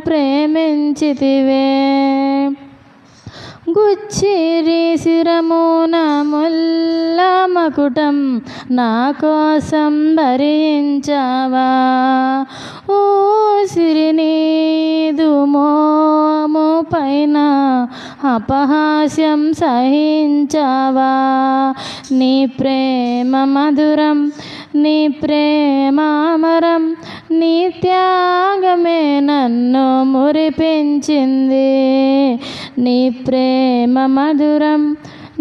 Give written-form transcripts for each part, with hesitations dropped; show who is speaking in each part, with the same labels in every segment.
Speaker 1: ప్రేమించితివే. గుచ్చిరి శిరమున ముల్ల మకుటం నా కోసం భరించావా. ఊసిరి నీదు మోము పైన అపహాస్యం సహించావా. నీ ప్రేమ మధురం, నీ ప్రేమామరం, నీ త్యాగమే నన్ను మురిపించింది. నీ ప్రేమ మధురం,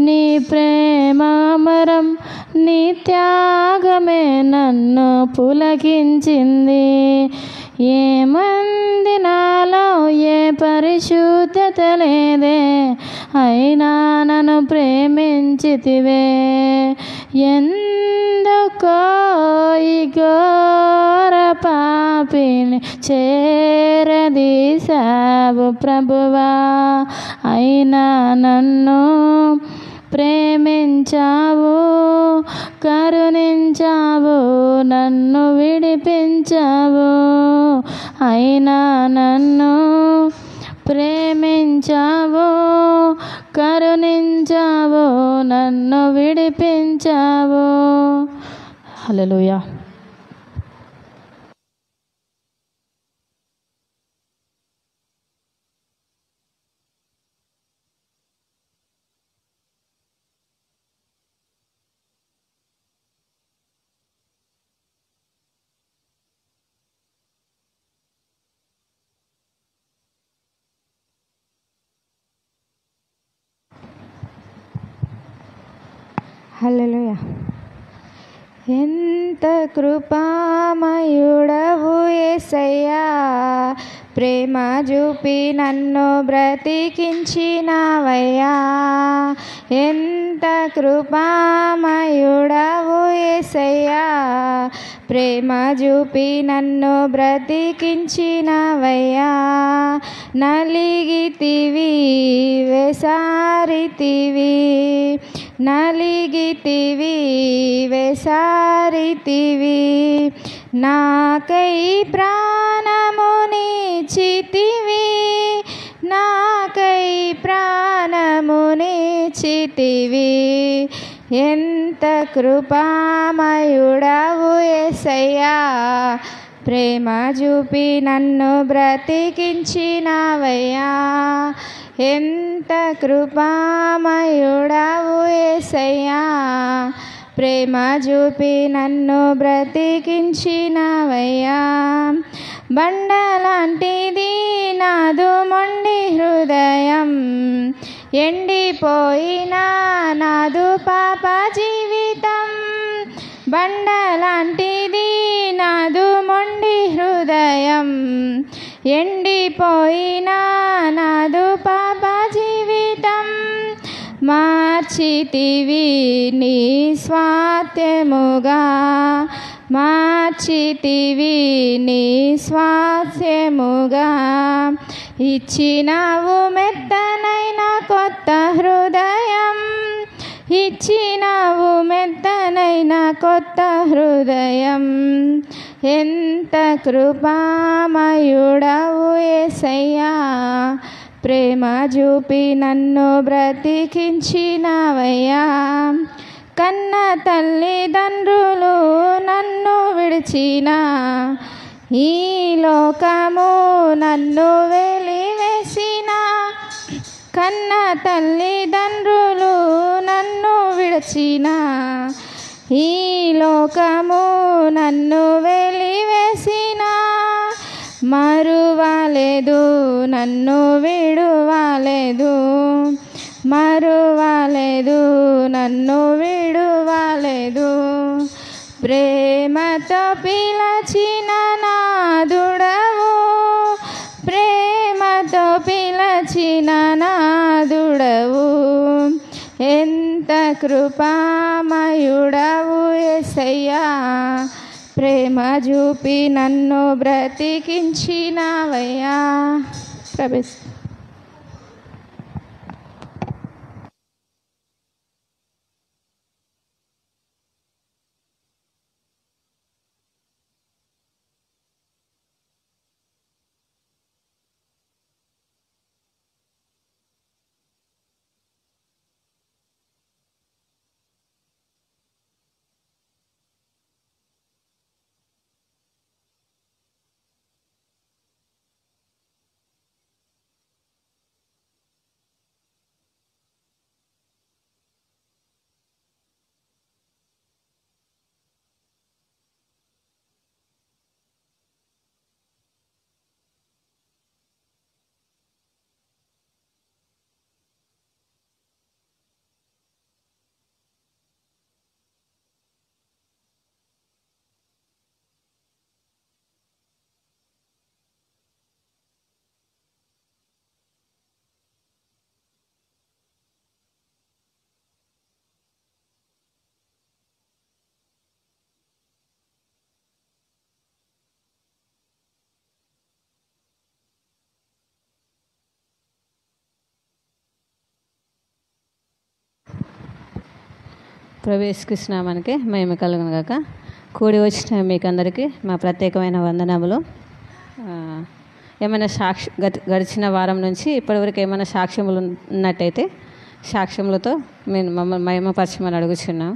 Speaker 1: నీ ప్రేమామరం, నీ త్యాగమే నన్ను పులకించింది. ఏమంది నాలో ఏ పరిశుద్ధత లేదే, అయినా నన్ను ప్రేమించితివే. ఎందుకో ఈ ఘోర పాపిని చేరదీశావు ప్రభువా. అయినా నన్ను ప్రేమించావు, కరుణించావు, నన్ను విడిపించావు. అయినా నన్ను ప్రేమించావు, కరుణించావు, నన్ను విడిపించావు. హల్లెలూయా.
Speaker 2: హల్లెలూయా. ఎంత కృపామయుడవు యేసయ్యా, ప్రేమ చూపి నన్ను బ్రతికించినావయ్యా. ఎంత కృపామయుడవు యేసయ్యా, ప్రేమ చూపి నన్ను బ్రతికించినావయ్యా. నలిగితివి వేసారితివి, నలిగితివి వేసారితివి, నాకై ప్రాణమునిచ్చితివి, నాకై ప్రాణమునిచ్చితివి. ఎంత కృపామయుడవు యేసయ్యా, ప్రేమ చూపి నన్ను బ్రతికించినావయ్యా. ఎంత కృపామయుడవు యేసయ్యా, ప్రేమ చూపి నన్ను బ్రతికించినావయ్యా. బండలాంటిది నాదు మొండి హృదయం, ఎండిపోయినా నాదు పాప జీవితం. బండలాంటిది నాదు మొండి హృదయం, ఎండిపోయినా నాదు పాప జీవితం. మార్చితివి నీ స్వాస్థ్యముగా, మార్చితివి నీ స్వాస్థ్యముగా. ఇచ్చినావు మెత్తనైన కొత్త హృదయం, ఇచ్చినావు మెత్తనైన కొత్త హృదయం. ఎంత కృపామయుడవు యేసయ్యా, ప్రేమ చూపి నన్ను బ్రతికించినావయ్యా. కన్న తల్లిదండ్రులు నన్ను విడిచిన, ఈ లోకము నన్ను వెలివేసిన. కన్న తల్లిదండ్రులు నన్ను విడిచిన, ఈ లోకము నన్ను వెలివేసిన. మరువలేదు నన్ను విడువలేదు, మరువలేదు నన్ను విడువలేదు. ప్రేమతో పిలచిన నాదుడవు, ప్రేమతో పిలచిన నాదుడవు. ఎంత కృపామయుడవు యేసయ్యా, ప్రేమ చూపి నన్ను బ్రతికించినావయ్యా. ప్రవేశ
Speaker 3: ప్రవేశిస్తున్నామనికి మేము కలుగునుగాక. కూడి వచ్చిన మీకు అందరికీ మా ప్రత్యేకమైన వందనములు. ఏమైనా గడిచిన వారం నుంచి ఇప్పటివరకు ఏమైనా సాక్ష్యములు ఉన్నట్టయితే సాక్ష్యములతో మేము మమ్మల్ని మహిమపరచమని అడుగుచున్నాం.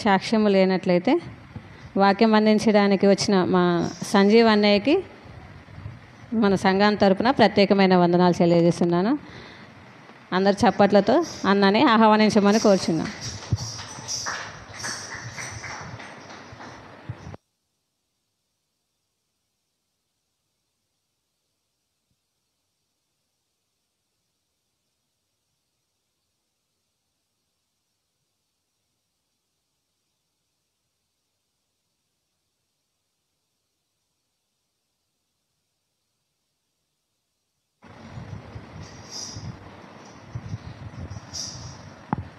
Speaker 3: సాక్ష్యము లేనట్లయితే వాక్యం అందించడానికి వచ్చిన మా సంజీవ్ అన్నయ్యకి మన సంఘం తరపున ప్రత్యేకమైన వందనాలు తెలియజేస్తున్నాను. అందరు చప్పట్లతో అన్నని ఆహ్వానించమని కోరుచున్నాం.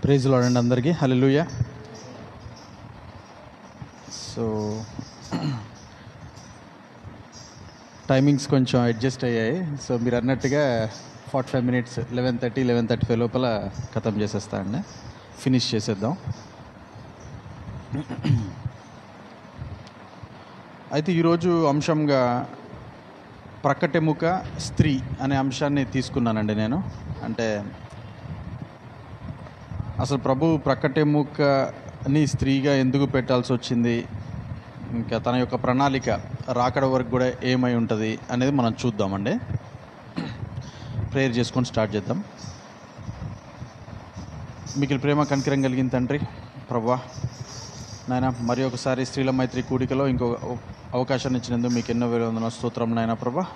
Speaker 4: ప్రైజ్ లార్డ్ అండి అందరికీ. హల్లెలూయా. సో టైమింగ్స్ కొంచెం అడ్జస్ట్ అయ్యాయి. సో మీరు అన్నట్టుగా 45 minutes 11:35 లోపల ఖతం చేసేస్తా అండి, ఫినిష్ చేసేద్దాం. అయితే ఈరోజు అంశంగా ప్రక్కటెముక స్త్రీ అనే అంశాన్ని తీసుకున్నానండి నేను. అంటే అసలు ప్రభు ప్రక్కటెముకని స్త్రీగా ఎందుకు పెట్టాల్సి వచ్చింది, ఇంకా తన యొక్క ప్రణాళిక రాకడ వరకు కూడా ఏమై ఉంటుంది అనేది మనం చూద్దామండి. ప్రేయర్ చేసుకొని స్టార్ట్ చేద్దాం. మిగిలిన ప్రేమ కనికరం కలిగిన తండ్రి ప్రభువా నాయన, మరి ఒకసారి స్త్రీల మైత్రి కూడికలో ఇంకో అవకాశాన్ని ఇచ్చినందుకు మీకు ఎన్నో వేల వందల స్తోత్రం నాయన ప్రభా.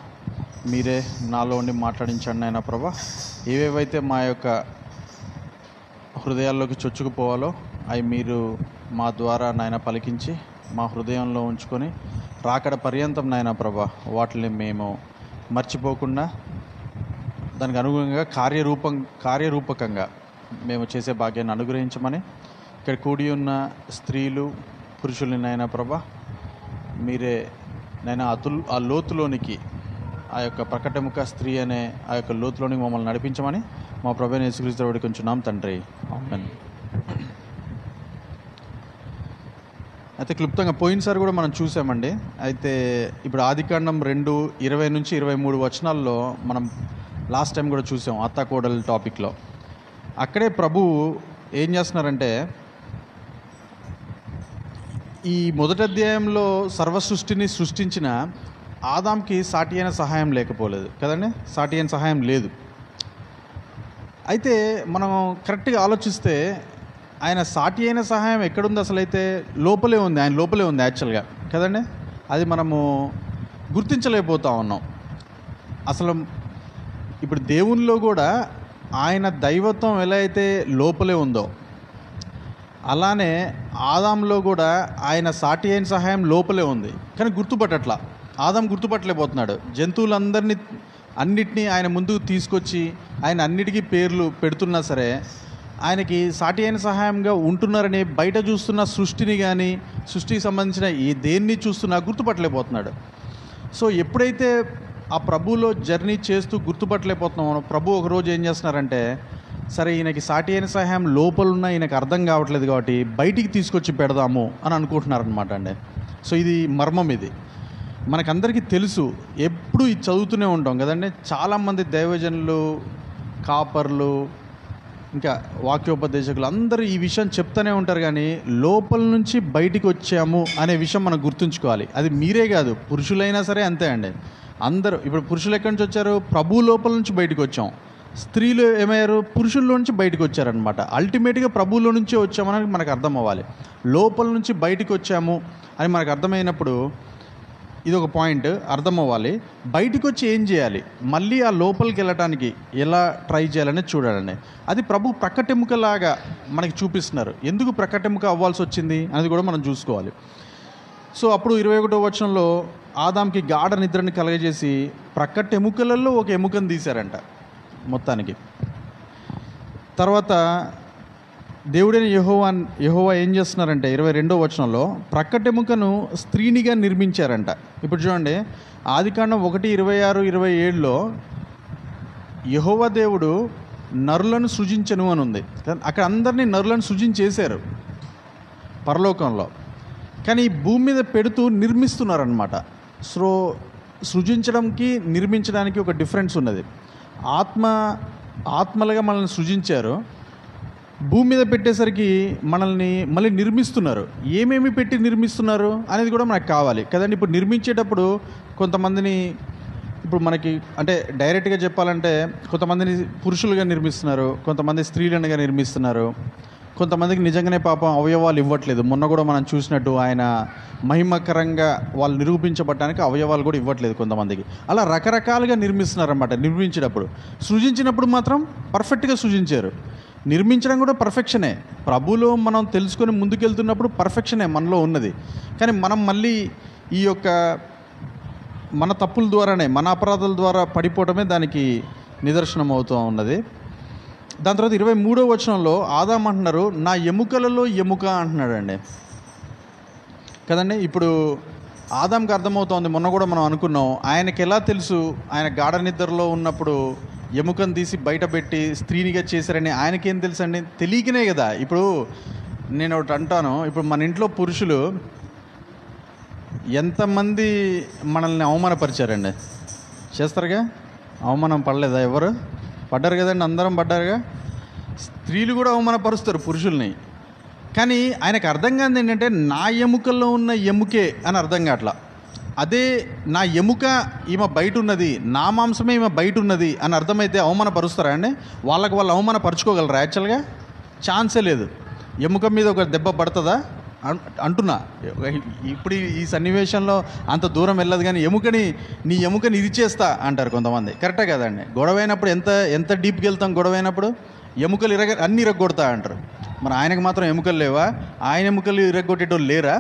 Speaker 4: మీరే నాలో ఉండి మాట్లాడించండి నాయన ప్రభా. ఏవేవైతే మా యొక్క హృదయాల్లోకి చొచ్చుకుపోవాలో అవి మీరు మా ద్వారా నాయన పలికించి మా హృదయంలో ఉంచుకొని రాకడ పర్యంతం నాయన ప్రభా వాటిని మేము మర్చిపోకుండా దానికి అనుగుణంగా కార్యరూపకంగా మేము చేసే భాగ్యాన్ని అనుగ్రహించమని, ఇక్కడ కూడి ఉన్న స్త్రీలు పురుషుల్ని నాయన ప్రభా మీరే నైనా ఆ లోతులోనికి, ఆ యొక్క ప్రకటముక స్త్రీ అనే ఆ యొక్క లోతులోనికి మమ్మల్ని నడిపించమని మా ప్రభువైన యేసుక్రీస్తు వాడి కొంచెం తండ్రి, ఆమేన్. అయితే క్లుప్తంగా పోయినసారి కూడా మనం చూసామండి. అయితే ఇప్పుడు ఆదికాండం 2:20-23 వచనాల్లో మనం లాస్ట్ టైం కూడా చూసాం అత్తాకోడల టాపిక్లో. అక్కడే ప్రభువు ఏం చేస్తున్నారంటే, ఈ మొదటి అధ్యాయంలో సర్వ సృష్టిని సృష్టించిన ఆదాంకి సాటి అయిన సహాయం లేకపోలేదు కదండి, సాటి అయిన సహాయం లేదు. అయితే మనం కరెక్ట్గా ఆలోచిస్తే ఆయన సాటి అయిన సహాయం ఎక్కడుంది, అసలు అయితే లోపలే ఉంది, ఆయన లోపలే ఉంది యాక్చువల్గా కదండి. అది మనము గుర్తించలేకపోతా ఉన్నాం. అసలు ఇప్పుడు దేవునిలో కూడా ఆయన దైవత్వం ఎలా అయితే లోపలే ఉందో, అలానే ఆదాంలో కూడా ఆయన సాటి అయిన సహాయం లోపలే ఉంది. కానీ గుర్తుపట్టట్లా, ఆదాం గుర్తుపట్టలేకపోతున్నాడు. అన్నిటినీ ఆయన ముందుకు తీసుకొచ్చి ఆయన అన్నిటికీ పేర్లు పెడుతున్నా సరే ఆయనకి సాటి అయిన సహాయంగా ఉంటున్నారని బయట చూస్తున్న సృష్టిని కానీ సృష్టికి సంబంధించిన దేన్ని చూస్తున్నా గుర్తుపట్టలేకపోతున్నాడు. సో ఎప్పుడైతే ఆ ప్రభువులో జర్నీ చేస్తూ గుర్తుపట్టలేకపోతున్నామో, ప్రభు ఒకరోజు ఏం చేస్తున్నారంటే, సరే ఈయనకి సాటి అయిన సహాయం లోపలున్న ఈయనకి అర్థం కావట్లేదు కాబట్టి బయటికి తీసుకొచ్చి పెడదాము అని అనుకుంటున్నారనమాట అండి. సో ఇది మర్మం. ఇది మనకందరికీ తెలుసు, ఎప్పుడు ఇది చదువుతూనే ఉంటాం కదండి. చాలామంది దైవజనులు, కాపర్లు, ఇంకా వాక్యోపదేశకులు అందరూ ఈ విషయం చెప్తూనే ఉంటారు. కానీ లోపల నుంచి బయటికి వచ్చాము అనే విషయం మనం గుర్తుంచుకోవాలి. అది మీరే కాదు, పురుషులైనా సరే అంతే అండి. అందరూ ఇప్పుడు పురుషులు ఎక్కడి నుంచి వచ్చారు, ప్రభు లోపల నుంచి బయటకు వచ్చాం. స్త్రీలు ఏమయ్యారు, పురుషుల్లో నుంచి బయటకు వచ్చారనమాట. అల్టిమేట్గా ప్రభువులో నుంచే వచ్చామని మనకు అర్థం అవ్వాలి. లోపల నుంచి బయటకు వచ్చాము అని మనకు అర్థమైనప్పుడు ఇది ఒక పాయింట్ అర్థం అవ్వాలి. బయటకు వచ్చి ఏం చేయాలి, మళ్ళీ ఆ లోపలికి వెళ్ళటానికి ఎలా ట్రై చేయాలనేది చూడాలండి. అది ప్రభు ప్రక్కటెముకలాగా మనకి చూపిస్తున్నారు. ఎందుకు ప్రక్కటెముక అవ్వాల్సి వచ్చింది అనేది కూడా మనం చూసుకోవాలి. సో అప్పుడు 21వ వచనంలో ఆదాంకి గాఢ నిద్రని కలగజేసి ప్రక్కటెముకలలో ఒక ఎముకను తీశారంట మొత్తానికి. తర్వాత దేవుడైన యెహోవా ఏం చేస్తున్నారంటే 22వ వచనంలో ప్రక్కటెముకను స్త్రీనిగా నిర్మించారంట. ఇప్పుడు చూడండి, ఆదికాండం 1:26-27లో యెహోవా దేవుడు నరులను సృజించను అని ఉంది. అక్కడ అందరినీ నరులను సృజించేశారు పరలోకంలో. కానీ ఈ భూమి మీద పెడుతూ నిర్మిస్తున్నారనమాట. సో సృజించడంకి నిర్మించడానికి ఒక డిఫరెన్స్ ఉన్నది. ఆత్మలుగా మనల్ని సృజించారు, భూమి మీద పెట్టేసరికి మనల్ని మళ్ళీ నిర్మిస్తున్నారు. ఏమేమి పెట్టి నిర్మిస్తున్నారు అనేది కూడా మనకు కావాలి కదండి. ఇప్పుడు నిర్మించేటప్పుడు కొంతమందిని, ఇప్పుడు మనకి అంటే డైరెక్ట్గా చెప్పాలంటే కొంతమందిని పురుషులుగా నిర్మిస్తున్నారు, కొంతమంది స్త్రీలనుగా నిర్మిస్తున్నారు, కొంతమందికి నిజంగానే పాపం అవయవాలు ఇవ్వట్లేదు. మొన్న కూడా మనం చూసినట్టు ఆయన మహిమకరంగా వాళ్ళు నిరూపించబడటానికి అవయవాలు కూడా ఇవ్వట్లేదు కొంతమందికి. అలా రకరకాలుగా నిర్మిస్తున్నారన్నమాట. నిర్మించేటప్పుడు, సృజించినప్పుడు మాత్రం పర్ఫెక్ట్గా సృజించారు. నిర్మించడం కూడా పర్ఫెక్షనే. ప్రభులో మనం తెలుసుకొని ముందుకెళ్తున్నప్పుడు పర్ఫెక్షనే మనలో ఉన్నది. కానీ మనం మళ్ళీ ఈ యొక్క మన తప్పుల ద్వారానే, మన అపరాధాల ద్వారా పడిపోవటమే దానికి నిదర్శనం అవుతూ ఉన్నది. దాని తర్వాత 23వ వచనంలో ఆదాం అంటున్నారు, నా ఎముకలలో ఎముక అంటున్నాడండి కదండి. ఇప్పుడు ఆదాంకి అర్థమవుతోంది, మొన్న కూడా మనం అనుకున్నాం, ఆయనకి ఎలా తెలుసు ఆయన గాఢ నిద్రలో ఉన్నప్పుడు ఎముకను తీసి బయట పెట్టి స్త్రీనిగా చేశారని ఆయనకేం తెలుసు అండి? తెలియకనే కదా. ఇప్పుడు నేను ఒకటి అంటాను, ఇప్పుడు మన ఇంట్లో పురుషులు ఎంతమంది మనల్ని అవమానపరిచారండి? చేస్తారుగా, అవమానం పడలేదా? ఎవరు పడ్డారు కదండి, అందరం పడ్డారుగా. స్త్రీలు కూడా అవమానపరుస్తారు పురుషుల్ని. కానీ ఆయనకు అర్థం కాదు ఏంటంటే నా ఎముకల్లో ఉన్న ఎముకే అని అర్థం కావట్లా. అదే నా ఎముక ఈమె బయట ఉన్నది, నా మాంసమే ఈమె బయట ఉన్నది అని అర్థమైతే అవమానపరుస్తారా అండి? వాళ్ళకి వాళ్ళు అవమానపరుచుకోగలరా? యాక్చువల్గా ఛాన్సే లేదు. ఎముక మీద ఒక దెబ్బ పడుతుందా అంటున్నా. ఇప్పుడు ఈ సన్నివేశంలో అంత దూరం వెళ్ళదు, కానీ నీ ఎముకని ఇరిచేస్తా అంటారు కొంతమంది. కరెక్టే కదండి. గొడవైనప్పుడు ఎంత డీప్కి వెళ్తాం? గొడవైనప్పుడు ఎముకలు అన్నీ ఇరగొడతా అంటారు. మరి ఆయనకు మాత్రం ఎముకలు లేవా? ఆయన ఎముకలు ఇరగొట్టేటోళ్ళు లేరా?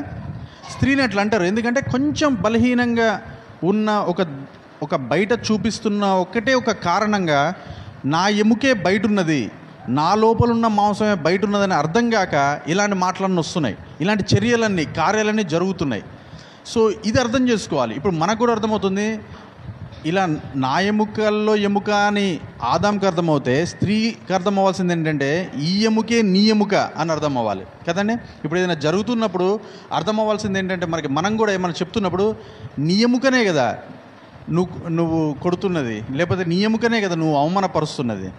Speaker 4: స్త్రీని అట్లా అంటారు. ఎందుకంటే కొంచెం బలహీనంగా ఉన్న ఒక బయట చూపిస్తున్న ఒక కారణంగా నా ఎముకే బయట ఉన్నది, నా లోపల ఉన్న మాంసమే బయట ఉన్నదని అర్థం కాక ఇలాంటి మాటలన్నీ వస్తున్నాయి, ఇలాంటి చర్యలన్నీ కార్యాలన్నీ జరుగుతున్నాయి. సో ఇది అర్థం చేసుకోవాలి. ఇప్పుడు మనకు కూడా అర్థమవుతుంది, ఇలా నా ఎముకల్లో ఎముక అని ఆదాంకి అర్థమవుతే స్త్రీకి అర్థం అవ్వాల్సింది ఏంటంటే ఈ ఎముకే నీ ఎముక అని అర్థం అవ్వాలి కదండి. ఇప్పుడు ఏదైనా జరుగుతున్నప్పుడు అర్థం అవ్వాల్సింది ఏంటంటే మనం కూడా ఏమైనా చెప్తున్నప్పుడు నీ ఎముకనే కదా నువ్వు కొడుతున్నది, లేకపోతే నీ ఎముకనే కదా నువ్వు అవమానపరుస్తున్నది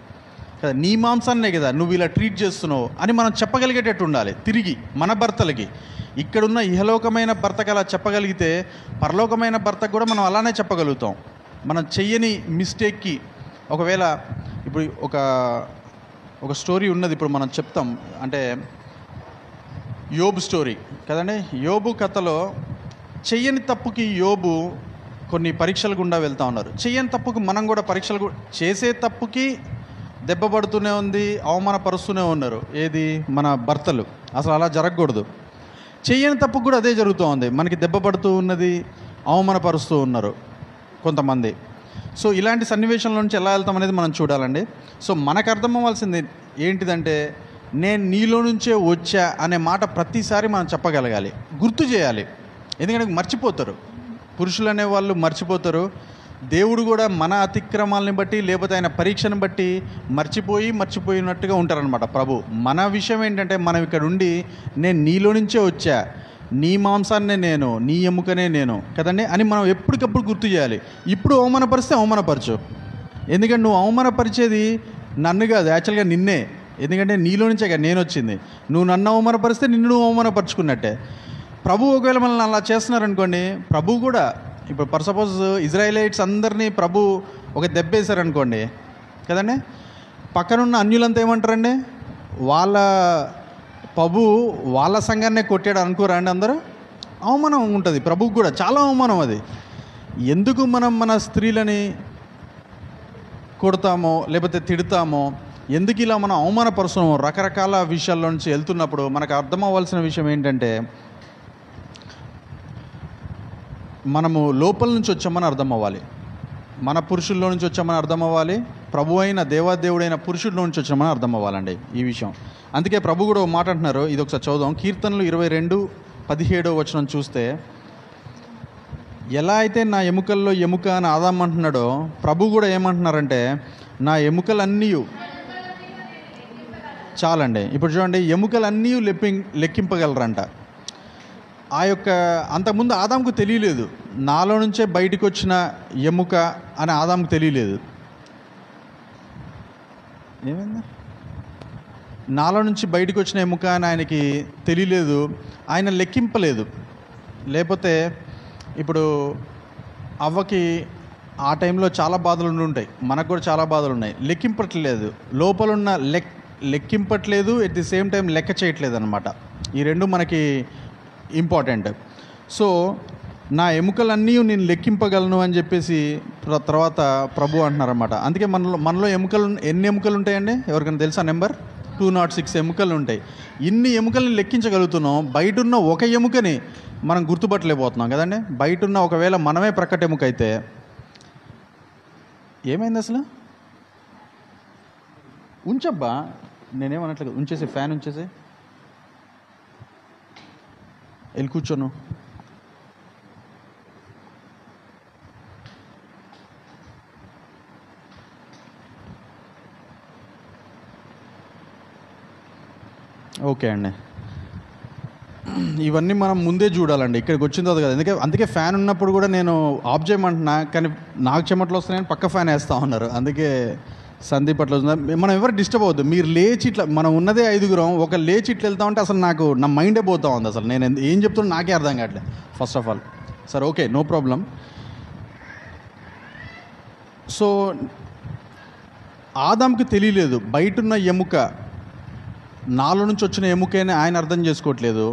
Speaker 4: కదా, నీ మాంసాన్నే కదా నువ్వు ఇలా ట్రీట్ చేస్తున్నావు అని మనం చెప్పగలిగేటట్టు ఉండాలి. తిరిగి మన భర్తలకి, ఇక్కడున్న ఇహలోకమైన భర్తకు అలా చెప్పగలిగితే పరలోకమైన భర్తకు కూడా మనం అలానే చెప్పగలుగుతాం. మనం చెయ్యని మిస్టేక్కి ఒకవేళ ఇప్పుడు ఒక స్టోరీ ఉన్నది, ఇప్పుడు మనం చెప్తాం. అంటే యోబు స్టోరీ కదండి. యోబు కథలో చెయ్యని తప్పుకి యోబు కొన్ని పరీక్షలు గుండా వెళ్తూ ఉన్నారు. చెయ్యని తప్పుకి మనం కూడా పరీక్షలు, చేసే తప్పుకి దెబ్బ పడుతూనే ఉంది, అవమానపరుస్తూనే ఉన్నారు. ఏది? మన భర్తలు. అసలు అలా జరగకూడదు. చెయ్యని తప్పుకు కూడా అదే జరుగుతూ ఉంది. మనకి దెబ్బ పడుతూ ఉన్నది, అవమానపరుస్తూ ఉన్నారు కొంతమంది. సో ఇలాంటి సన్నివేశంలో నుంచి ఎలా వెళ్తాం అనేది మనం చూడాలండి. సో మనకు అర్థం అవ్వాల్సింది ఏంటిదంటే నేను నీలో నుంచే వచ్చా అనే మాట ప్రతిసారి మనం చెప్పగలగాలి, గుర్తు చేయాలి. ఎందుకంటే మర్చిపోతారు, పురుషులు అనేవాళ్ళు మర్చిపోతారు. దేవుడు కూడా మన అతిక్రమాలని బట్టి లేకపోతే ఆయన పరీక్షను బట్టి మర్చిపోయినట్టుగా ఉంటారనమాట ప్రభు. మన విషయం ఏంటంటే మనం ఇక్కడ ఉండి నేను నీలో నుంచే వచ్చా, నీ మాంసాన్నే నేను, నీ ఎముకనే నేను కదండి అని మనం ఎప్పటికప్పుడు గుర్తు చేయాలి. ఇప్పుడు అవమానపరిస్తే అవమానపరచు, ఎందుకంటే నువ్వు అవమానపరిచేది నన్ను కాదు, యాక్చువల్గా నిన్నే. ఎందుకంటే నీలో నుంచే కదా నేను వచ్చింది. నువ్వు నన్ను అవమానపరిస్తే నిన్ను నువ్వు అవమానపరుచుకున్నట్టే. ప్రభు ఒకవేళ మనల్ని అలా చేస్తున్నారనుకోండి, ప్రభు కూడా ఇప్పుడు ఫర్ సపోజ్ ఇజ్రాయిలైట్స్ అందరినీ ప్రభు ఒక దెబ్బేశారనుకోండి కదండి, పక్కనున్న అన్యులంతా ఏమంటారండి? ప్రభు వాళ్ళ సంఘాన్నే కొట్టాడు అనుకోరా అండి అందరూ? అవమానం ఉంటుంది ప్రభుకు కూడా, చాలా అవమానం అది. ఎందుకు మనం మన స్త్రీలని కొడతామో లేకపోతే తిడతామో, ఎందుకు ఇలా మనం అవమానపరుస్తున్నామో, రకరకాల విషయాల్లో నుంచి వెళ్తున్నప్పుడు మనకు అర్థం అవ్వాల్సిన విషయం ఏంటంటే మనము లోపల నుంచి వచ్చామని అర్థం అవ్వాలి, మన పురుషుల్లో నుంచి వచ్చామని అర్థం అవ్వాలి, ప్రభు అయిన దేవాదేవుడైన పురుషుల్లో నుంచి వచ్చామని అర్థం అవ్వాలండి ఈ విషయం. అందుకే ప్రభు కూడా ఒక మాట అంటున్నారు, ఇది ఒకసారి చదుదాం. కీర్తనలు 22:17 చూస్తే ఎలా అయితే నా ఎముకల్లో ఎముక అని ఆదాం అంటున్నాడో, ప్రభు కూడా ఏమంటున్నారంటే నా ఎముకలన్నీ చాలండి. ఇప్పుడు చూడండి, ఎముకలన్నీ లెక్కింపగలరంట. ఆ యొక్క అంతకుముందు ఆదాంకు తెలియలేదు, నాలో నుంచే బయటకు వచ్చిన ఎముక అని ఆదాంకు తెలియలేదు. ఏమైంది? నాలో నుంచి బయటకు వచ్చిన ఎముక అని ఆయనకి తెలియలేదు, ఆయన లెక్కింపలేదు. లేకపోతే ఇప్పుడు అవ్వకి ఆ టైంలో చాలా బాధలు ఉంటాయి, మనకు కూడా చాలా బాధలు ఉన్నాయి. లెక్కింపట్లేదు, లోపలున్న లెక్కింపట్లేదు, ఎట్ ది సేమ్ టైం లెక్క చేయట్లేదు అనమాట. ఈ రెండు మనకి ఇంపార్టెంట్. సో నా ఎముకలన్నీ నేను లెక్కింపగలను అని చెప్పేసి తర్వాత ప్రభు అంటున్నారన్నమాట. అందుకే మనలో ఎన్ని ఎముకలు ఉంటాయండి? ఎవరికైనా తెలుసా నెంబర్? 206 ఎముకలు ఉంటాయి. ఇన్ని ఎముకల్ని లెక్కించగలుగుతున్నాం, బయట ఉన్న ఒక ఎముకని మనం గుర్తుపట్టలేకపోతున్నాం కదండి. బయట ఉన్న ఒకవేళ మనమే ప్రక్కట ఎముక అయితే ఏమైంది అసలు? ఉంచబ్బా, నేనేమన్నట్లేదు, ఉంచేసి ఫ్యాన్ ఉంచేసి వెళ్ళి కూర్చోను. ఓకే అండి, ఇవన్నీ మనం ముందే చూడాలండి, ఇక్కడికి వచ్చిన తర్వాత కదా. అందుకే ఫ్యాన్ ఉన్నప్పుడు కూడా నేను ఆఫ్ చేయమంటున్నా, కానీ నాకు చెమట్లు వస్తున్నాయని పక్క ఫ్యాన్ వేస్తూ ఉన్నారు. అందుకే సందీప్ అట్లా మనం ఎవరు డిస్టర్బ్ అవ్వద్దు. మీరు లేచి ఇట్లా, మనం ఉన్నదే 5గురం, ఒక లేచి ఇట్లా వెళ్తా ఉంటే అసలు నా మైండే పోతా ఉంది. అసలు నేను ఏం చెప్తున్నా నాకే అర్థం కావట్లేదు ఫస్ట్ ఆఫ్ ఆల్. సరే ఓకే, నో ప్రాబ్లం. సో ఆదాంకి తెలియలేదు బయటున్న ఎముక నాలో నుంచి వచ్చిన ఎముకని ఆయన అర్థం చేసుకోవట్లేదు.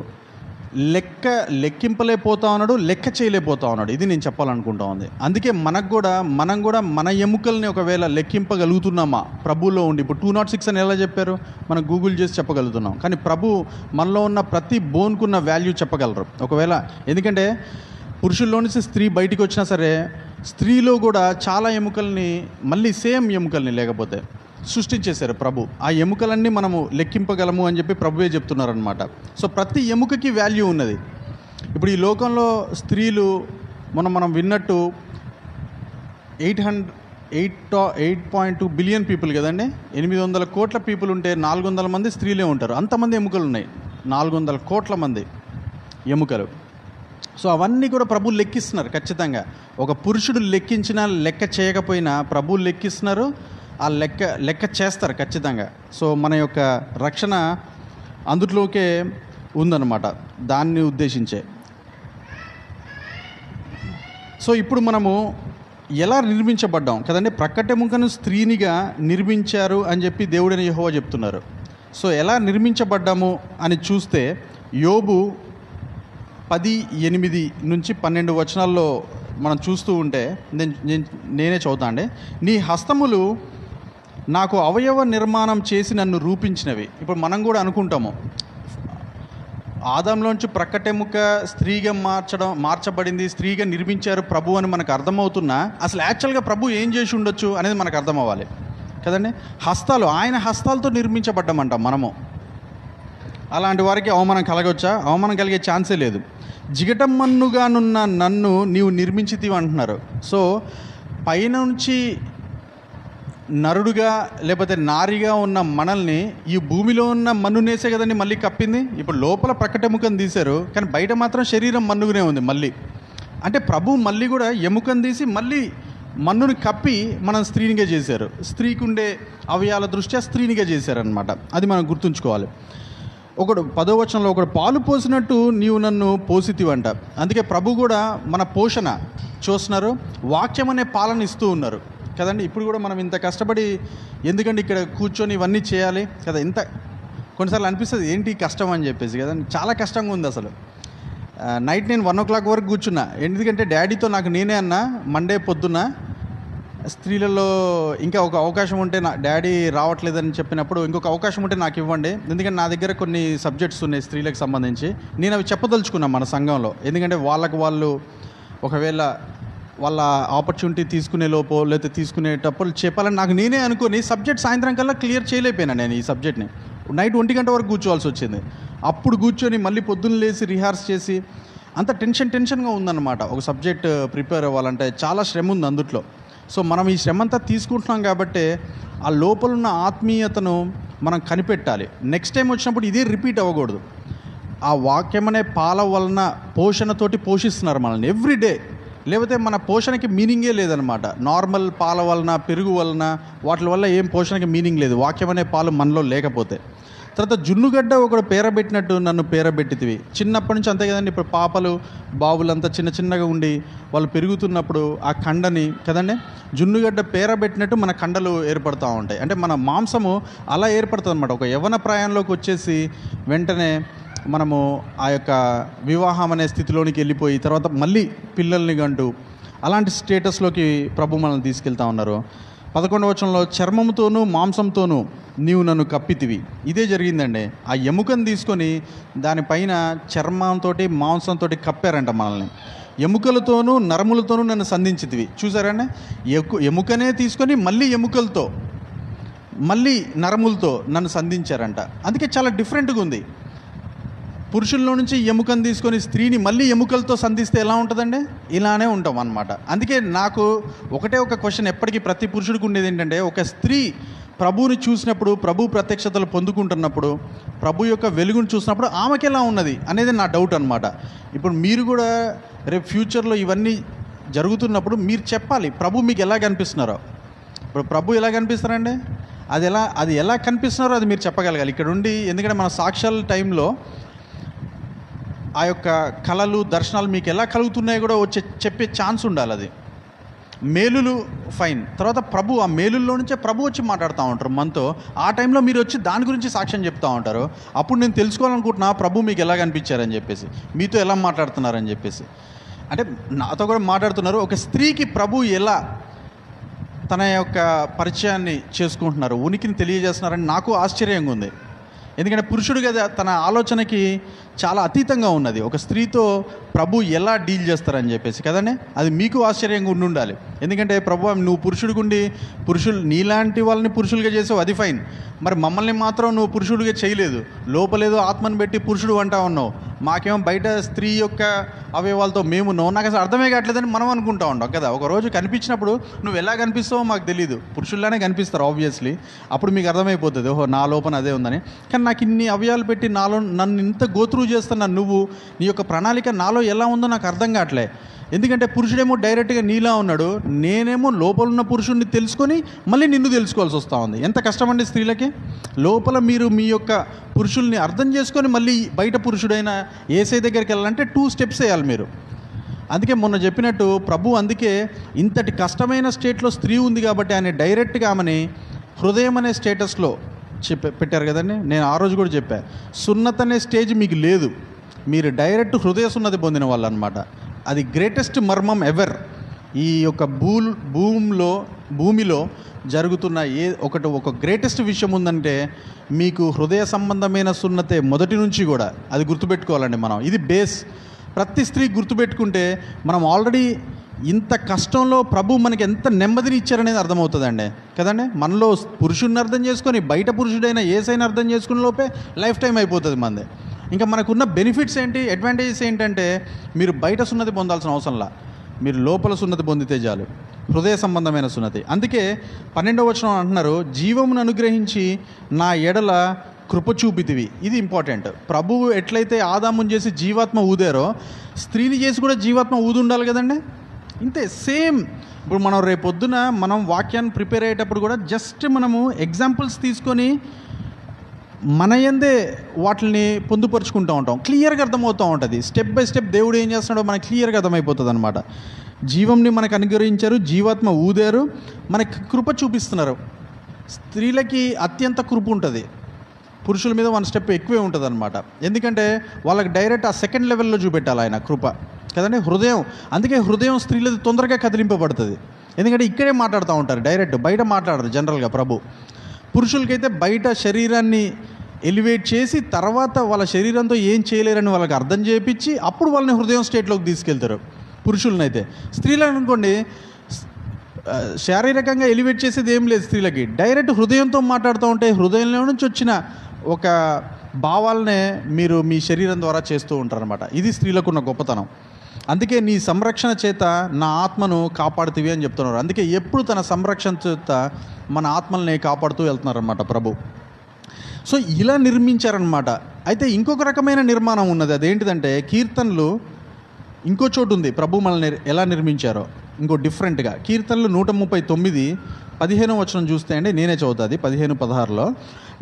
Speaker 4: లెక్కింపలేకపోతా ఉన్నాడు, లెక్క చేయలేకపోతా ఉన్నాడు. ఇది నేను చెప్పాలనుకుంటా ఉంది. అందుకే మనం కూడా మన ఎముకల్ని ఒకవేళ లెక్కింపగలుగుతున్నామా ప్రభువులో ఉండి? ఇప్పుడు 206 అని ఎలా చెప్పారు? మనం గూగుల్ చేసి చెప్పగలుగుతున్నాం, కానీ ప్రభు మనలో ఉన్న ప్రతి బోన్కున్న వాల్యూ చెప్పగలరు ఒకవేళ. ఎందుకంటే పురుషుల్లో నుంచి స్త్రీ బయటికి వచ్చినా సరే, స్త్రీలో కూడా చాలా ఎముకల్ని, మళ్ళీ సేమ్ ఎముకల్ని లేకపోతే సృష్టించేశారు ప్రభు. ఆ ఎముకలన్నీ మనము లెక్కింపగలము అని చెప్పి ప్రభువే చెప్తున్నారనమాట. సో ప్రతి ఎముకకి వాల్యూ ఉన్నది. ఇప్పుడు ఈ లోకంలో స్త్రీలు మనం విన్నట్టు 8.2 బిలియన్ పీపుల్ కదండి. 800 కోట్ల పీపుల్ ఉంటే 400 మంది స్త్రీలే ఉంటారు. అంతమంది ఎముకలు ఉన్నాయి, 400 కోట్ల మంది ఎముకలు. సో అవన్నీ కూడా ప్రభు లెక్కిస్తున్నారు ఖచ్చితంగా. ఒక పురుషుడు లెక్కించినా లెక్క చేయకపోయినా ప్రభు లెక్కిస్తున్నారు, ఆ లెక్క చేస్తారు ఖచ్చితంగా. సో మన యొక్క రక్షణ అందులోకే ఉందన్నమాట, దాన్ని ఉద్దేశించే. సో ఇప్పుడు మనము ఎలా నిర్మించబడ్డాం కదండి? ప్రక్కటెముకను స్త్రీనిగా నిర్మించారు అని చెప్పి దేవుడైన యెహోవా చెప్తున్నారు. సో ఎలా నిర్మించబడ్డాము అని చూస్తే యోబు 10:8 నుంచి 12 వచనాల్లో మనం చూస్తూ ఉంటే నేనే చదువుతా అండి. నీ హస్తములు నాకు అవయవ నిర్మాణం చేసి నన్ను రూపించినవి. ఇప్పుడు మనం కూడా అనుకుంటాము, ఆదాంలోంచి ప్రక్కటెముక స్త్రీగా మార్చబడింది, స్త్రీగా నిర్మించారు ప్రభు అని మనకు అర్థమవుతున్నా, అసలు యాక్చువల్గా ప్రభు ఏం చేసి ఉండొచ్చు అనేది మనకు అర్థం అవ్వాలి కదండి. హస్తాలు, ఆయన హస్తాలతో నిర్మించబడ్డామంట మనము. అలాంటి వారికి అవమానం కలగవచ్చా? అవమానం కలిగే ఛాన్సే లేదు. జిగటమన్నుగానున్న నన్ను నీవు నిర్మించితివి అంటున్నారు. సో పైనుంచి నరుడుగా లేకపోతే నారిగా ఉన్న మనల్ని ఈ భూమిలో ఉన్న మన్నునేసే కదండి మళ్ళీ కప్పింది. ఇప్పుడు లోపల ప్రక్కటెముకను తీశారు, కానీ బయట మాత్రం శరీరం మన్నుగానే ఉంది మళ్ళీ. అంటే ప్రభు మళ్ళీ కూడా ఎముకను తీసి మళ్ళీ మన్నుని కప్పి మనం స్త్రీనిగా చేశారు. స్త్రీకి ఉండే అవయాల దృష్ట్యా స్త్రీనిగా చేశారనమాట. అది మనం గుర్తుంచుకోవాలి. 10వ వచనంలో ఒకడు పాలు పోసినట్టు నీవు నన్ను పోసితివంట. అందుకే ప్రభు కూడా మన పోషణ చూస్తున్నారు, వాక్యం అనే పాలన ఇస్తూ ఉన్నారు కదండి. ఇప్పుడు కూడా మనం ఇంత కష్టపడి ఎందుకంటే ఇక్కడ కూర్చొని ఇవన్నీ చేయాలి కదా, ఇంత కొన్నిసార్లు అనిపిస్తుంది ఏంటి కష్టం అని చెప్పేసి కదండి. చాలా కష్టంగా ఉంది అసలు. నైట్ నేను 1 o'clock వరకు కూర్చున్నా. ఎందుకంటే డాడీతో నాకు నేనే అన్నా, మండే పొద్దున్న స్త్రీలలో ఇంకా ఒక అవకాశం ఉంటే, నా డాడీ రావట్లేదని చెప్పినప్పుడు ఇంకొక అవకాశం ఉంటే నాకు ఇవ్వండి, ఎందుకంటే నా దగ్గర కొన్ని సబ్జెక్ట్స్ ఉన్నాయి స్త్రీలకు సంబంధించి, నేను అవి చెప్పదలుచుకున్నాను మన సంఘంలో. ఎందుకంటే వాళ్ళు ఒకవేళ వాళ్ళ ఆపర్చునిటీ తీసుకునే లోపో లేకపోతే తీసుకునేటప్పుడు చెప్పాలని నాకు నేనే అనుకుని సబ్జెక్ట్ సాయంత్రం కల్లా క్లియర్ చేయలేకపోయినా. నేను ఈ సబ్జెక్ట్ని నైట్ 1 గంట వరకు కూర్చోవాల్సి వచ్చింది. అప్పుడు కూర్చొని మళ్ళీ పొద్దున్న లేచి రిహార్స్ చేసి అంత టెన్షన్గా ఉందన్నమాట. ఒక సబ్జెక్ట్ ప్రిపేర్ అవ్వాలంటే చాలా శ్రమ ఉంది అందుట్లో. సో మనం ఈ శ్రమ అంతా తీసుకుంటున్నాం కాబట్టి ఆ లోపల ఉన్న ఆత్మీయతను మనం కనిపెట్టాలి. నెక్స్ట్ టైం వచ్చినప్పుడు ఇదే రిపీట్ అవ్వకూడదు. ఆ వాక్యం అనే పాల వలన పోషణతోటి పోషిస్తున్నారు మనల్ని ఎవ్రీడే. లేకపోతే మన పోషణకి మీనింగే లేదనమాట. నార్మల్ పాల వలన, పెరుగు వలన, వాటి వల్ల ఏం పోషణకి మీనింగ్ లేదు వాక్యం అనే పాలు మనలో లేకపోతే. తర్వాత జున్నుగడ్డ ఒకడు పేరబెట్టినట్టు నన్ను పేరబెట్టితివి. చిన్నప్పటి నుంచి అంతే కదండి. ఇప్పుడు పాపలు బాబులంతా చిన్నగా ఉండి వాళ్ళు పెరుగుతున్నప్పుడు ఆ కండని కదండి జున్నుగడ్డ పేరబెట్టినట్టు మన కండలు ఏర్పడుతూ ఉంటాయి. అంటే మన మాంసము అలా ఏర్పడుతుంది అనమాట. ఒక యవ్వన ప్రాయంలోకి వచ్చేసి వెంటనే మనము ఆ యొక్క వివాహం అనే స్థితిలోనికి వెళ్ళిపోయి తర్వాత మళ్ళీ పిల్లల్ని కంటూ అలాంటి స్టేటస్లోకి ప్రభు మనల్ని తీసుకెళ్తా ఉన్నారు. 11వ వచనంలో చర్మముతోనూ మాంసంతోనూ నీవు నన్ను కప్పితివి. ఇదే జరిగిందండి. ఆ ఎముకను తీసుకొని దానిపైన చర్మంతో మాంసంతో కప్పారంట మనల్ని. ఎముకలతోనూ నరములతోనూ నన్ను సంధించితివి. చూసారండి, ఎముకనే తీసుకొని మళ్ళీ ఎముకలతో మళ్ళీ నరములతో నన్ను సంధించారంట. అందుకే చాలా డిఫరెంట్గా ఉంది. పురుషుల్లో నుంచి ఎముకను తీసుకొని స్త్రీని మళ్ళీ ఎముకలతో సంధిస్తే ఎలా ఉంటుందండి? ఇలానే ఉంటాం అన్నమాట. అందుకే నాకు ఒకటే ఒక క్వశ్చన్ ఎప్పటికీ ప్రతి పురుషుడికి ఉండేది ఏంటంటే, ఒక స్త్రీ ప్రభువుని చూసినప్పుడు, ప్రభు ప్రత్యక్షతలు పొందుకుంటున్నప్పుడు, ప్రభు యొక్క వెలుగును చూసినప్పుడు ఆమెకి ఎలా ఉన్నది అనేది నా డౌట్ అనమాట. ఇప్పుడు మీరు కూడా రేపు ఫ్యూచర్లో ఇవన్నీ జరుగుతున్నప్పుడు మీరు చెప్పాలి ప్రభు మీకు ఎలా కనిపిస్తున్నారో. ఇప్పుడు ప్రభు ఎలా కనిపిస్తారండి? అది ఎలా కనిపిస్తున్నారో అది మీరు చెప్పగలగాలి ఇక్కడ ఉండి. ఎందుకంటే మన సాక్ష్యాల టైంలో ఆ యొక్క కళలు, దర్శనాలు మీకు ఎలా కలుగుతున్నాయో కూడా చెప్పే ఛాన్స్ ఉండాలి. అది మేలులు ఫైన్, తర్వాత ప్రభు ఆ మేలుల్లో నుంచే ప్రభు వచ్చి మాట్లాడుతూ ఉంటారు మనతో. ఆ టైంలో మీరు వచ్చి దాని గురించి సాక్ష్యం చెప్తూ ఉంటారు. అప్పుడు నేను తెలుసుకోవాలనుకుంటున్నా ప్రభు మీకు ఎలా కనిపించారని చెప్పేసి, మీతో ఎలా మాట్లాడుతున్నారని చెప్పేసి. అంటే నాతో కూడా మాట్లాడుతున్నారు. ఒక స్త్రీకి ప్రభు ఎలా తన యొక్క పరిచయాన్ని చేసుకుంటున్నారు, ఉనికిని తెలియజేస్తున్నారని నాకు ఆశ్చర్యంగా ఉంది. ఎందుకంటే పురుషుడు కదా తన ఆలోచనకి చాలా అతీతంగా ఉన్నది. ఒక స్త్రీతో ప్రభు ఎలా డీల్ చేస్తారని చెప్పేసి కదండి, అది మీకు ఆశ్చర్యంగా ఉండాలి. ఎందుకంటే ప్రభు నువ్వు పురుషుడికి పురుషులు నీలాంటి వాళ్ళని పురుషులుగా చేసావు, అది ఫైన్. మరి మమ్మల్ని మాత్రం నువ్వు పురుషుడిగా చేయలేదు, లోపలేదో ఆత్మను పెట్టి పురుషుడు అంటా ఉన్నావు. మాకేమో బయట స్త్రీ యొక్క అవయవాలతో మేమున్నావు. నాకు అసలు అర్థమే కావట్లేదని మనం అనుకుంటా ఉంటాం కదా. ఒకరోజు కనిపించినప్పుడు నువ్వు ఎలా కనిపిస్తావో మాకు తెలియదు, పురుషుల్లానే కనిపిస్తారు ఆబ్వియస్లీ. అప్పుడు మీకు అర్థమైపోతుంది ఓహో నా లోపల అదే ఉందని. కానీ నాకు ఇన్ని అవయవాలు పెట్టి నన్ను ఇంత గోత్రూ చేస్తున్నా నువ్వు, నీ యొక్క ప్రణాళిక నాలో ఎలా ఉందో నాకు అర్థం కావట్లే. ఎందుకంటే పురుషుడేమో డైరెక్ట్గా నీలా ఉన్నాడు, నేనేమో లోపల ఉన్న పురుషుడిని తెలుసుకొని మళ్ళీ నిన్ను తెలుసుకోవాల్సి వస్తూ ఉంది. ఎంత కష్టమండి స్త్రీలకి. లోపల మీరు మీ యొక్క పురుషుల్ని అర్థం చేసుకొని మళ్ళీ బయట పురుషుడైన యేసయ్య దగ్గరికి వెళ్ళాలంటే 2 steps వేయాలి మీరు. అందుకే మొన్న చెప్పినట్టు ప్రభు అందుకే ఇంతటి కష్టమైన స్టేట్లో స్త్రీ ఉంది కాబట్టి ఆయన డైరెక్ట్గా ఆమెని హృదయం అనే స్టేటస్లో పెట్టారు కదండి. నేను ఆ రోజు కూడా చెప్పా, సున్నత అనే స్టేజ్ మీకు లేదు, మీరు డైరెక్ట్ హృదయ సున్నతి పొందిన వాళ్ళు అనమాట. అది గ్రేటెస్ట్ మర్మం ఎవర్. ఈ యొక్క భూమిలో జరుగుతున్న ఒక గ్రేటెస్ట్ విషయం ఉందంటే మీకు హృదయ సంబంధమైన సున్నతే మొదటి నుంచి కూడా. అది గుర్తుపెట్టుకోవాలండి మనం. ఇది బేస్. ప్రతి స్త్రీ గుర్తుపెట్టుకుంటే మనం ఆల్రెడీ ఇంత కష్టంలో ప్రభు మనకి ఎంత నెమ్మదిని ఇచ్చారనేది అర్థమవుతుందండి కదండి. మనలో పురుషుడిని అర్థం చేసుకొని బయట పురుషుడైన యేసయ్యని అర్థం చేసుకునే లోపే లైఫ్ టైం అయిపోతుంది మనది. ఇంకా మనకున్న బెనిఫిట్స్ ఏంటి, అడ్వాంటేజెస్ ఏంటంటే మీరు బయట సున్నతి పొందాల్సిన అవసరంలా, మీరు లోపల సున్నతి పొందితే చాలు, హృదయ సంబంధమైన సున్నతి. అందుకే 12వ వచనం అంటున్నారు, జీవమును అనుగ్రహించి నా ఎడల కృప చూపితివి. ఇది ఇంపార్టెంట్. ప్రభువు ఎట్లయితే ఆదాముని చేసి జీవాత్మ ఊదారో స్త్రీని చేసి కూడా జీవాత్మ ఊదు ఉండాలి కదండి. ఇంతే సేమ్. ఇప్పుడు మనం రేపొద్దున మనం వాక్యాన్ని ప్రిపేర్ అయ్యేటప్పుడు కూడా జస్ట్ మనము ఎగ్జాంపుల్స్ తీసుకొని మన యందే వాటిని పొందుపరుచుకుంటూ ఉంటాం. క్లియర్గా అర్థమవుతూ ఉంటుంది. స్టెప్ బై స్టెప్ దేవుడు ఏం చేస్తున్నాడో మనకి క్లియర్గా అర్థమైపోతుంది అనమాట. జీవంని మనకు అనుగ్రహించారు, జీవాత్మ ఊదారు, మనకి కృప చూపిస్తున్నారు. స్త్రీలకి అత్యంత కృప ఉంటుంది, పురుషుల మీద 1 step ఎక్కువే ఉంటుంది అనమాట. ఎందుకంటే వాళ్ళకి డైరెక్ట్ ఆ సెకండ్ లెవెల్లో చూపెట్టాలి ఆయన కృప కదండి. హృదయం, అందుకే హృదయం స్త్రీలది తొందరగా కదిలింపబడుతుంది. ఎందుకంటే ఇక్కడే మాట్లాడుతూ ఉంటారు, డైరెక్ట్ బయట మాట్లాడరు జనరల్గా ప్రభు. పురుషులకైతే బయట శరీరాన్ని ఎలివేట్ చేసి తర్వాత వాళ్ళ శరీరంతో ఏం చేయలేరని వాళ్ళకి అర్థం చేయించి అప్పుడు వాళ్ళని హృదయం స్టేట్లోకి తీసుకెళ్తారు పురుషులనైతే. స్త్రీలను అనుకోండి శారీరకంగా ఎలివేట్ చేసేది ఏం లేదు స్త్రీలకి, డైరెక్ట్ హృదయంతో మాట్లాడుతూ ఉంటే హృదయంలో నుంచి వచ్చిన ఒక భావాలనే మీరు మీ శరీరం ద్వారా చేస్తూ ఉంటారనమాట. ఇది స్త్రీలకు ఉన్న గొప్పతనం. అందుకే నీ సంరక్షణ చేత నా ఆత్మను కాపాడుతీవి అని చెప్తున్నారు. అందుకే ఎప్పుడు తన సంరక్షణ చేత మన ఆత్మల్ని కాపాడుతూ వెళ్తున్నారనమాట ప్రభు. సో ఇలా నిర్మించారనమాట. అయితే ఇంకొక రకమైన నిర్మాణం ఉన్నది. అదేంటిదంటే కీర్తనలు ఇంకో చోటు ఉంది ప్రభు మనల్ని ఎలా నిర్మించారో ఇంకో డిఫరెంట్గా. కీర్తనలు 139:15 వచనం చూస్తే అండి, నేనే చదువుతుంది 15-16లో,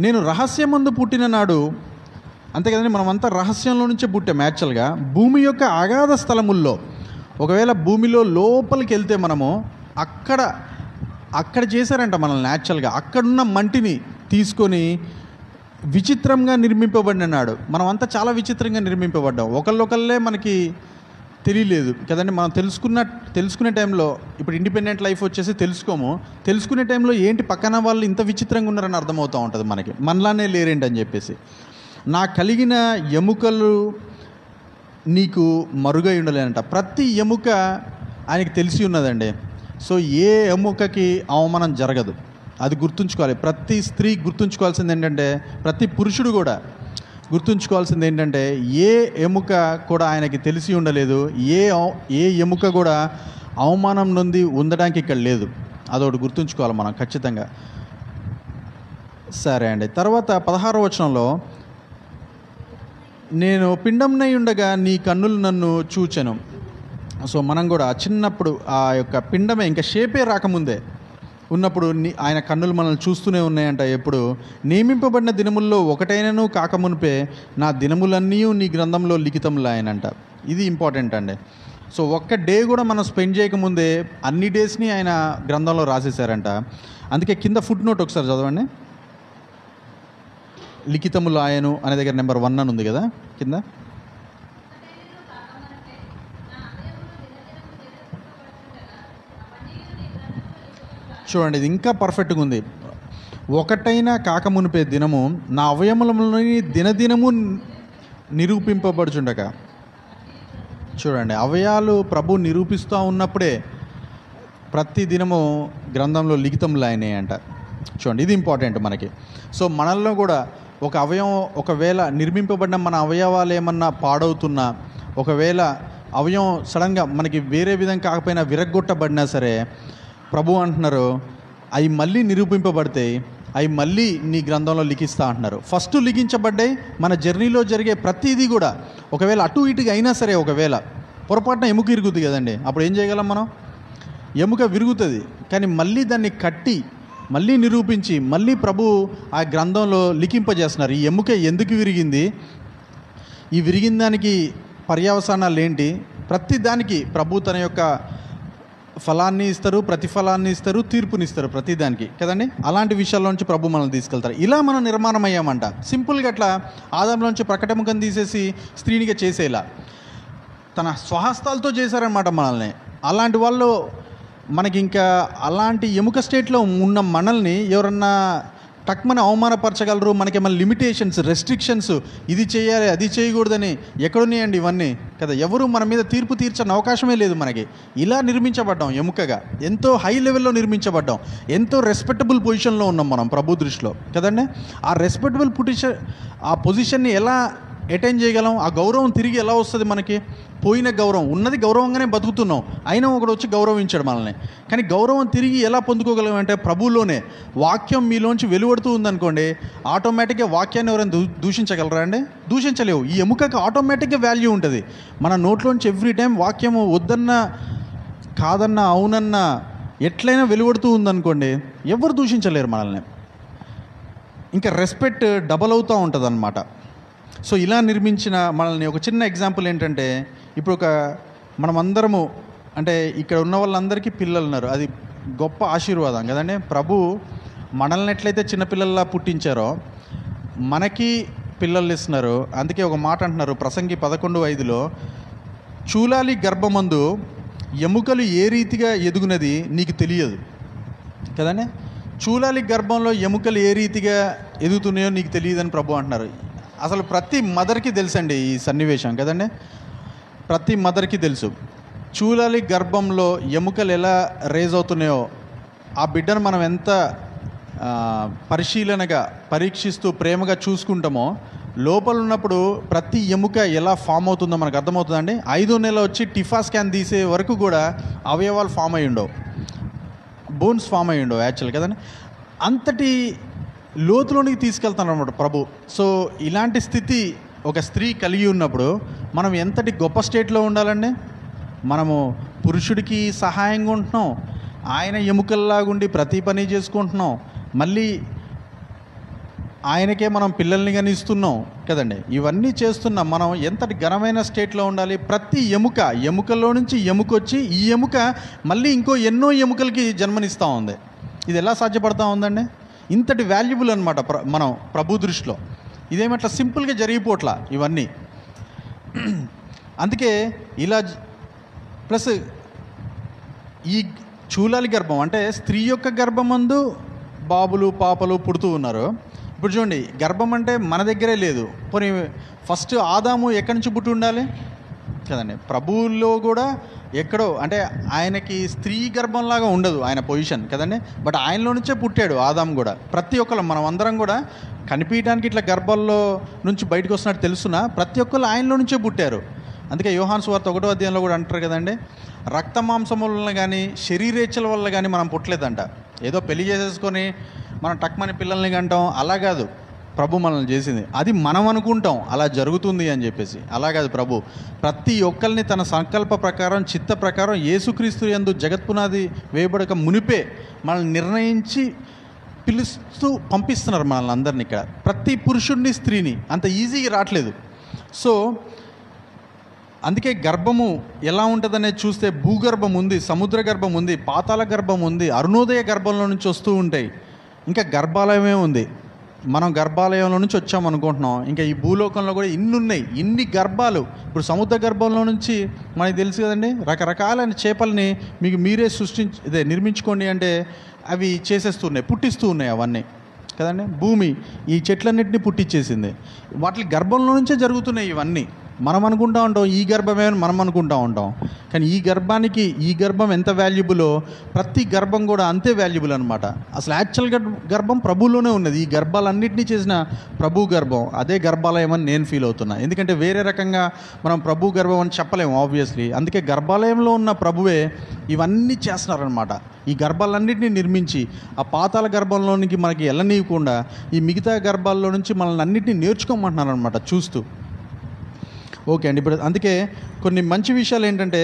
Speaker 4: నేను రహస్యమందు పుట్టిన నాడు, అంతే కదండి, మనమంతా రహస్యంలో నుంచే పుట్టాం యాక్చువల్గా. భూమి యొక్క అగాధ స్థలముల్లో, ఒకవేళ భూమిలో లోపలికి వెళ్తే మనము అక్కడ చేశారంట మనల్ని యాక్చువల్గా. అక్కడున్న మంటిని తీసుకొని విచిత్రంగా నిర్మింపబడినాడు. మనమంతా చాలా విచిత్రంగా నిర్మింపబడ్డాం. ఒకళ్ళొకళ్ళే మనకి తెలియలేదు కదండి. మనం తెలుసుకునే టైంలో, ఇప్పుడు ఇండిపెండెంట్ లైఫ్ వచ్చేసి తెలుసుకునే టైంలో ఏంటి పక్కన వాళ్ళు ఇంత విచిత్రంగా ఉన్నారని అర్థమవుతూ ఉంటుంది మనకి, మనలానే లేరేంటి అని చెప్పేసి. నా కలిగిన ఎముకలు నీకు మరుగై ఉండలేనంట. ప్రతి ఎముక ఆయనకి తెలిసి ఉన్నదండి. సో ఏ ఎముకకి అవమానం జరగదు, అది గుర్తుంచుకోవాలి. ప్రతి స్త్రీ గుర్తుంచుకోవాల్సింది ఏంటంటే, ప్రతి పురుషుడు కూడా గుర్తుంచుకోవాల్సింది ఏంటంటే, ఏ ఎముక కూడా ఆయనకి తెలిసి ఉండలేదు, ఏ ఎముక కూడా అవమానం నొంది ఉండడానికి ఇక్కడ లేదు. అదొకటి గుర్తుంచుకోవాలి మనం ఖచ్చితంగా. సరే అండి. తర్వాత 16వ వచనంలో, నేను పిండంనై ఉండగా నీ కన్నులు నన్ను చూచెను. సో మనం కూడా చిన్నప్పుడు ఆ యొక్క పిండమే ఇంకా షేపే రాకముందే ఉన్నప్పుడు ఆయన కన్నులు మనల్ని చూస్తూనే ఉన్నాయంట. ఎప్పుడు నియమింపబడిన దినముల్లో ఒకటైనను కాకమునిపే నా దినములన్నీ నీ గ్రంథంలో లిఖితంలాయనంట. ఇది ఇంపార్టెంట్ అండి. సో ఒక్క డే కూడా మనం స్పెండ్ చేయకముందే అన్ని డేస్ని ఆయన గ్రంథంలో రాసేసారంట. అందుకే కింద ఫుట్ నోట్ ఒకసారి చదవండి. లిఖితములాయను అనే దగ్గర నెంబర్ 1 అని ఉంది కదా కింద. చూడండి, ఇది ఇంకా పర్ఫెక్ట్గా ఉంది. ఒకటైనా కాకమునిపే దినము నా అవయములలోని దినదినము నిరూపింపబడుచుండగా. చూడండి, అవయాలు ప్రభు నిరూపిస్తూ ఉన్నప్పుడే ప్రతి దినము గ్రంథంలో లిఖితంలో అయినాయంట. చూడండి, ఇది ఇంపార్టెంట్ మనకి. సో మనల్లో కూడా ఒక అవయవం, ఒకవేళ నిర్మింపబడిన మన అవయవాలు ఏమన్నా పాడవుతున్నా, ఒకవేళ అవయవం సడన్గా మనకి వేరే విధంగా కాకపోయినా విరగ్గొట్టబడినా సరే, ప్రభు అంటున్నారు అవి మళ్ళీ నిరూపింపబడతాయి, అవి మళ్ళీ నీ గ్రంథంలో లిఖిస్తా అంటున్నారు. ఫస్ట్ లిఖించబడ్డాయి. మన జర్నీలో జరిగే ప్రతిదీ కూడా ఒకవేళ అటు ఇటుగా అయినా సరే, ఒకవేళ పొరపాటున ఎముక విరుగుతుంది కదండి, అప్పుడు ఏం చేయగలం మనం? ఎముక విరుగుతుంది, కానీ మళ్ళీ దాన్ని కట్టి మళ్ళీ నిరూపించి మళ్ళీ ప్రభు ఆ గ్రంథంలో లిఖింపజేస్తున్నారు. ఈ ఎముక ఎందుకు విరిగింది, ఈ విరిగిన దానికి పర్యవసానాలు ఏంటి, ప్రతి దానికి ప్రభు తన యొక్క ఫలాన్ని ఇస్తారు, ప్రతిఫలాన్ని ఇస్తారు, తీర్పునిస్తారు ప్రతిదానికి కదండి. అలాంటి విషయాల్లోంచి ప్రభు మనల్ని తీసుకెళ్తారు. ఇలా మనం నిర్మాణం అయ్యామంట. సింపుల్గా అట్లా ఆదాంలోంచి ప్రకటముఖం తీసేసి స్త్రీనిగా చేసేలా తన స్వహస్తాలతో చేశారనమాట మనల్ని. అలాంటి వాళ్ళు మనకి ఇంకా అలాంటి ఎముక స్టేట్లో ఉన్న మనల్ని ఎవరన్నా టక్మని అవమానపరచగలరు. మనకి ఏమైనా లిమిటేషన్స్, రెస్ట్రిక్షన్స్, ఇది చేయాలి అది చేయకూడదని ఎక్కడున్నాయండి ఇవన్నీ కదా. ఎవరు మన మీద తీర్పు తీర్చని అవకాశమే లేదు మనకి. ఇలా నిర్మించబడ్డాం ఎముకగా, ఎంతో హై లెవెల్లో నిర్మించబడ్డాం, ఎంతో రెస్పెక్టబుల్ పొజిషన్లో ఉన్నాం మనం ప్రభు దృష్టిలో కదండి. ఆ రెస్పెక్టబుల్ ఆ పొజిషన్ని ఎలా అటైన్ చేయగలం? ఆ గౌరవం తిరిగి ఎలా వస్తుంది మనకి? పోయిన గౌరవం ఉన్నది, గౌరవంగానే బతుకుతున్నాం, అయినా ఒకడు వచ్చి గౌరవించాడు మనల్ని. కానీ గౌరవం తిరిగి ఎలా పొందుకోగలం అంటే ప్రభువులోనే. వాక్యం మీలోంచి వెలువడుతూ ఉందనుకోండి, ఆటోమేటిక్గా వాక్యాన్ని ఎవరైనా దూషించగలరా అండి? దూషించలేవు. ఈ ఎముకకి ఆటోమేటిక్గా వాల్యూ ఉంటుంది. మన నోట్లోంచి ఎవ్రీ టైం వాక్యము వద్దన్నా కాదన్నా అవునన్నా ఎట్లయినా వెలువడుతూ ఉందనుకోండి, ఎవరు దూషించలేరు మనల్ని. ఇంకా రెస్పెక్ట్ డబల్ అవుతూ ఉంటుంది అన్నమాట. సో ఇలా నిర్మించిన మనల్ని ఒక చిన్న ఎగ్జాంపుల్ ఏంటంటే, ఇప్పుడు మనమందరము అంటే ఇక్కడ ఉన్న వాళ్ళందరికీ పిల్లలు ఉన్నారు, అది గొప్ప ఆశీర్వాదం కదండి. ప్రభు మనల్ని ఎట్లయితే చిన్నపిల్లల్లా పుట్టించారో మనకి పిల్లలు ఇస్తున్నారు. అందుకే ఒక మాట అంటున్నారు ప్రసంగి 11:5లో, చూలాలి గర్భమందు ఎముకలు ఏ రీతిగా ఎదుగునది నీకు తెలియదు కదండి. చూలాలి గర్భంలో ఎముకలు ఏ రీతిగా ఎదుగుతున్నాయో నీకు తెలియదని ప్రభు అంటున్నారు. అసలు ప్రతి మదర్కి తెలుసండి ఈ సన్నివేశం కదండి. ప్రతి మదర్కి తెలుసు చూలాలి గర్భంలో ఎముకలు ఎలా రేజ్ అవుతున్నాయో, ఆ బిడ్డను మనం ఎంత పరిశీలనగా పరీక్షిస్తూ ప్రేమగా చూసుకుంటామో లోపల ఉన్నప్పుడు ప్రతి ఎముక ఎలా ఫామ్ అవుతుందో మనకు అర్థమవుతుందండి. 5వ నెల వచ్చి టిఫా స్కాన్ తీసే వరకు కూడా అవయవాలు ఫామ్ అయ్యి ఉండవు, బోన్స్ ఫామ్ అయ్యి ఉండవు యాక్చువల్ కదండి. అంతటి లోతులోనికి తీసుకెళ్తాను అనమాట ప్రభు. సో ఇలాంటి స్థితి ఒక స్త్రీ కలిగి ఉన్నప్పుడు మనం ఎంతటి గొప్ప స్టేట్లో ఉండాలండి. మనము పురుషుడికి సహాయంగా ఉంటున్నాం, ఆయన ఎముకల్లాగుండి ప్రతి పని చేసుకుంటున్నాం, మళ్ళీ ఆయనకే మనం పిల్లల్ని కానీ ఇస్తున్నాం కదండి. ఇవన్నీ చేస్తున్నాం. మనం ఎంతటి ఘనమైన స్టేట్లో ఉండాలి. ప్రతి ఎముకలో నుంచి ఎముక వచ్చి ఈ ఎముక మళ్ళీ ఇంకో ఎన్నో ఎముకలకి జన్మనిస్తూ ఉంది. ఇది ఎలా సాధ్యపడతా ఉందండి? ఇంతటి వాల్యుబుల్ అనమాట మనం ప్రభు దృష్టిలో. ఇదేమట్లా సింపుల్గా జరిగిపోట్లా ఇవన్నీ. అందుకే ఇలా ప్లస్ ఈ చూలాలి గర్భం అంటే స్త్రీ యొక్క గర్భమందు బాబులు పాపలు పుడుతూ ఉన్నారు. ఇప్పుడు చూడండి, గర్భం అంటే మన దగ్గరే లేదు. పోనీ ఫస్ట్ ఆదాము ఎక్కడి నుంచి పుట్టి ఉండాలి కదండి. ప్రభువుల్లో కూడా ఎక్కడో అంటే ఆయనకి స్త్రీ గర్భంలాగా ఉండదు ఆయన పొజిషన్ కదండి. బట్ ఆయనలో నుంచే పుట్టాడు ఆదాము కూడా. ప్రతి ఒక్కరు మనం అందరం కూడా కనిపించడానికి ఇట్లా గర్భంలో నుంచి బయటకు వస్తున్నట్టు తెలుసున్నా ప్రతి ఒక్కరు ఆయనలో నుంచే పుట్టారు. అందుకే యోహాను సువార్త 1వ అధ్యాయంలో కూడా అంటారు కదండి, రక్త మాంసముల వల్ల కానీ శరీరేచ్ఛల వల్ల కానీ మనం పుట్టలేదంట. ఏదో పెళ్లి చేసేసుకొని మనం టక్మని పిల్లల్ని కంటాం అలా కాదు ప్రభు మనల్ని చేసింది. అది మనం అనుకుంటాం అలా జరుగుతుంది అని చెప్పేసి, అలా కాదు ప్రభు. ప్రతి ఒక్కరిని తన సంకల్ప ప్రకారం చిత్త ప్రకారం యేసుక్రీస్తు యందు జగత్పునాది వేయబడక మునిపే మనల్ని నిర్ణయించి పిలుస్తూ పంపిస్తున్నారు మనల్ని అందరినీ. ఇక్కడ ప్రతి పురుషుడిని స్త్రీని అంత ఈజీగా రావట్లేదు. సో అందుకే గర్భము ఎలా ఉంటుందనేది చూస్తే భూగర్భం ఉంది, సముద్ర గర్భం ఉంది, పాతాళ గర్భం ఉంది, అరుణోదయ గర్భంలో నుంచి వస్తూ ఉంటాయి. ఇంకా గర్భాలయమే ఉంది. మనం గర్భాలయంలో నుంచి వచ్చామనుకుంటున్నాం. ఇంకా ఈ భూలోకంలో కూడా ఇన్ని ఉన్నాయి, ఇన్ని గర్భాలు. ఇప్పుడు సముద్ర గర్భంలో నుంచి మనకి తెలుసు కదండి, రకరకాలైన చేపల్ని మీకు మీరే నిర్మించుకోండి అంటే అవి చేసేస్తున్నాయి, పుట్టిస్తూ ఉన్నాయి అవన్నీ కదండి. భూమి ఈ చెట్లన్నింటినీ పుట్టించేసింది. వాటి గర్భంలో నుంచే జరుగుతున్నాయి ఇవన్నీ. మనం అనుకుంటూ ఉంటాం ఈ గర్భమే మనం అనుకుంటూ ఉంటాం, కానీ ఈ గర్భం ఎంత వాల్యుబులో ప్రతి గర్భం కూడా అంతే వాల్యుబుల్ అనమాట. అసలు యాక్చువల్ గర్భం ప్రభులోనే ఉన్నది. ఈ గర్భాలన్నింటినీ చేసిన ప్రభు గర్భం అదే గర్భాలయం అని నేను ఫీల్ అవుతున్నా. ఎందుకంటే వేరే రకంగా మనం ప్రభు గర్భం అని చెప్పలేము ఆబ్వియస్లీ. అందుకే గర్భాలయంలో ఉన్న ప్రభువే ఇవన్నీ చేస్తున్నారనమాట. ఈ గర్భాలన్నింటినీ నిర్మించి ఆ పాతాళ గర్భంలోనికి మనకి వెళ్ళనీయకుండా ఈ మిగతా గర్భాల్లో నుంచి మనల్ని అన్నింటినీ నేర్చుకోమంటున్నారు అనమాట చూస్తూ. ఓకే అండి. ఇప్పుడు అందుకే కొన్ని మంచి విషయాలు ఏంటంటే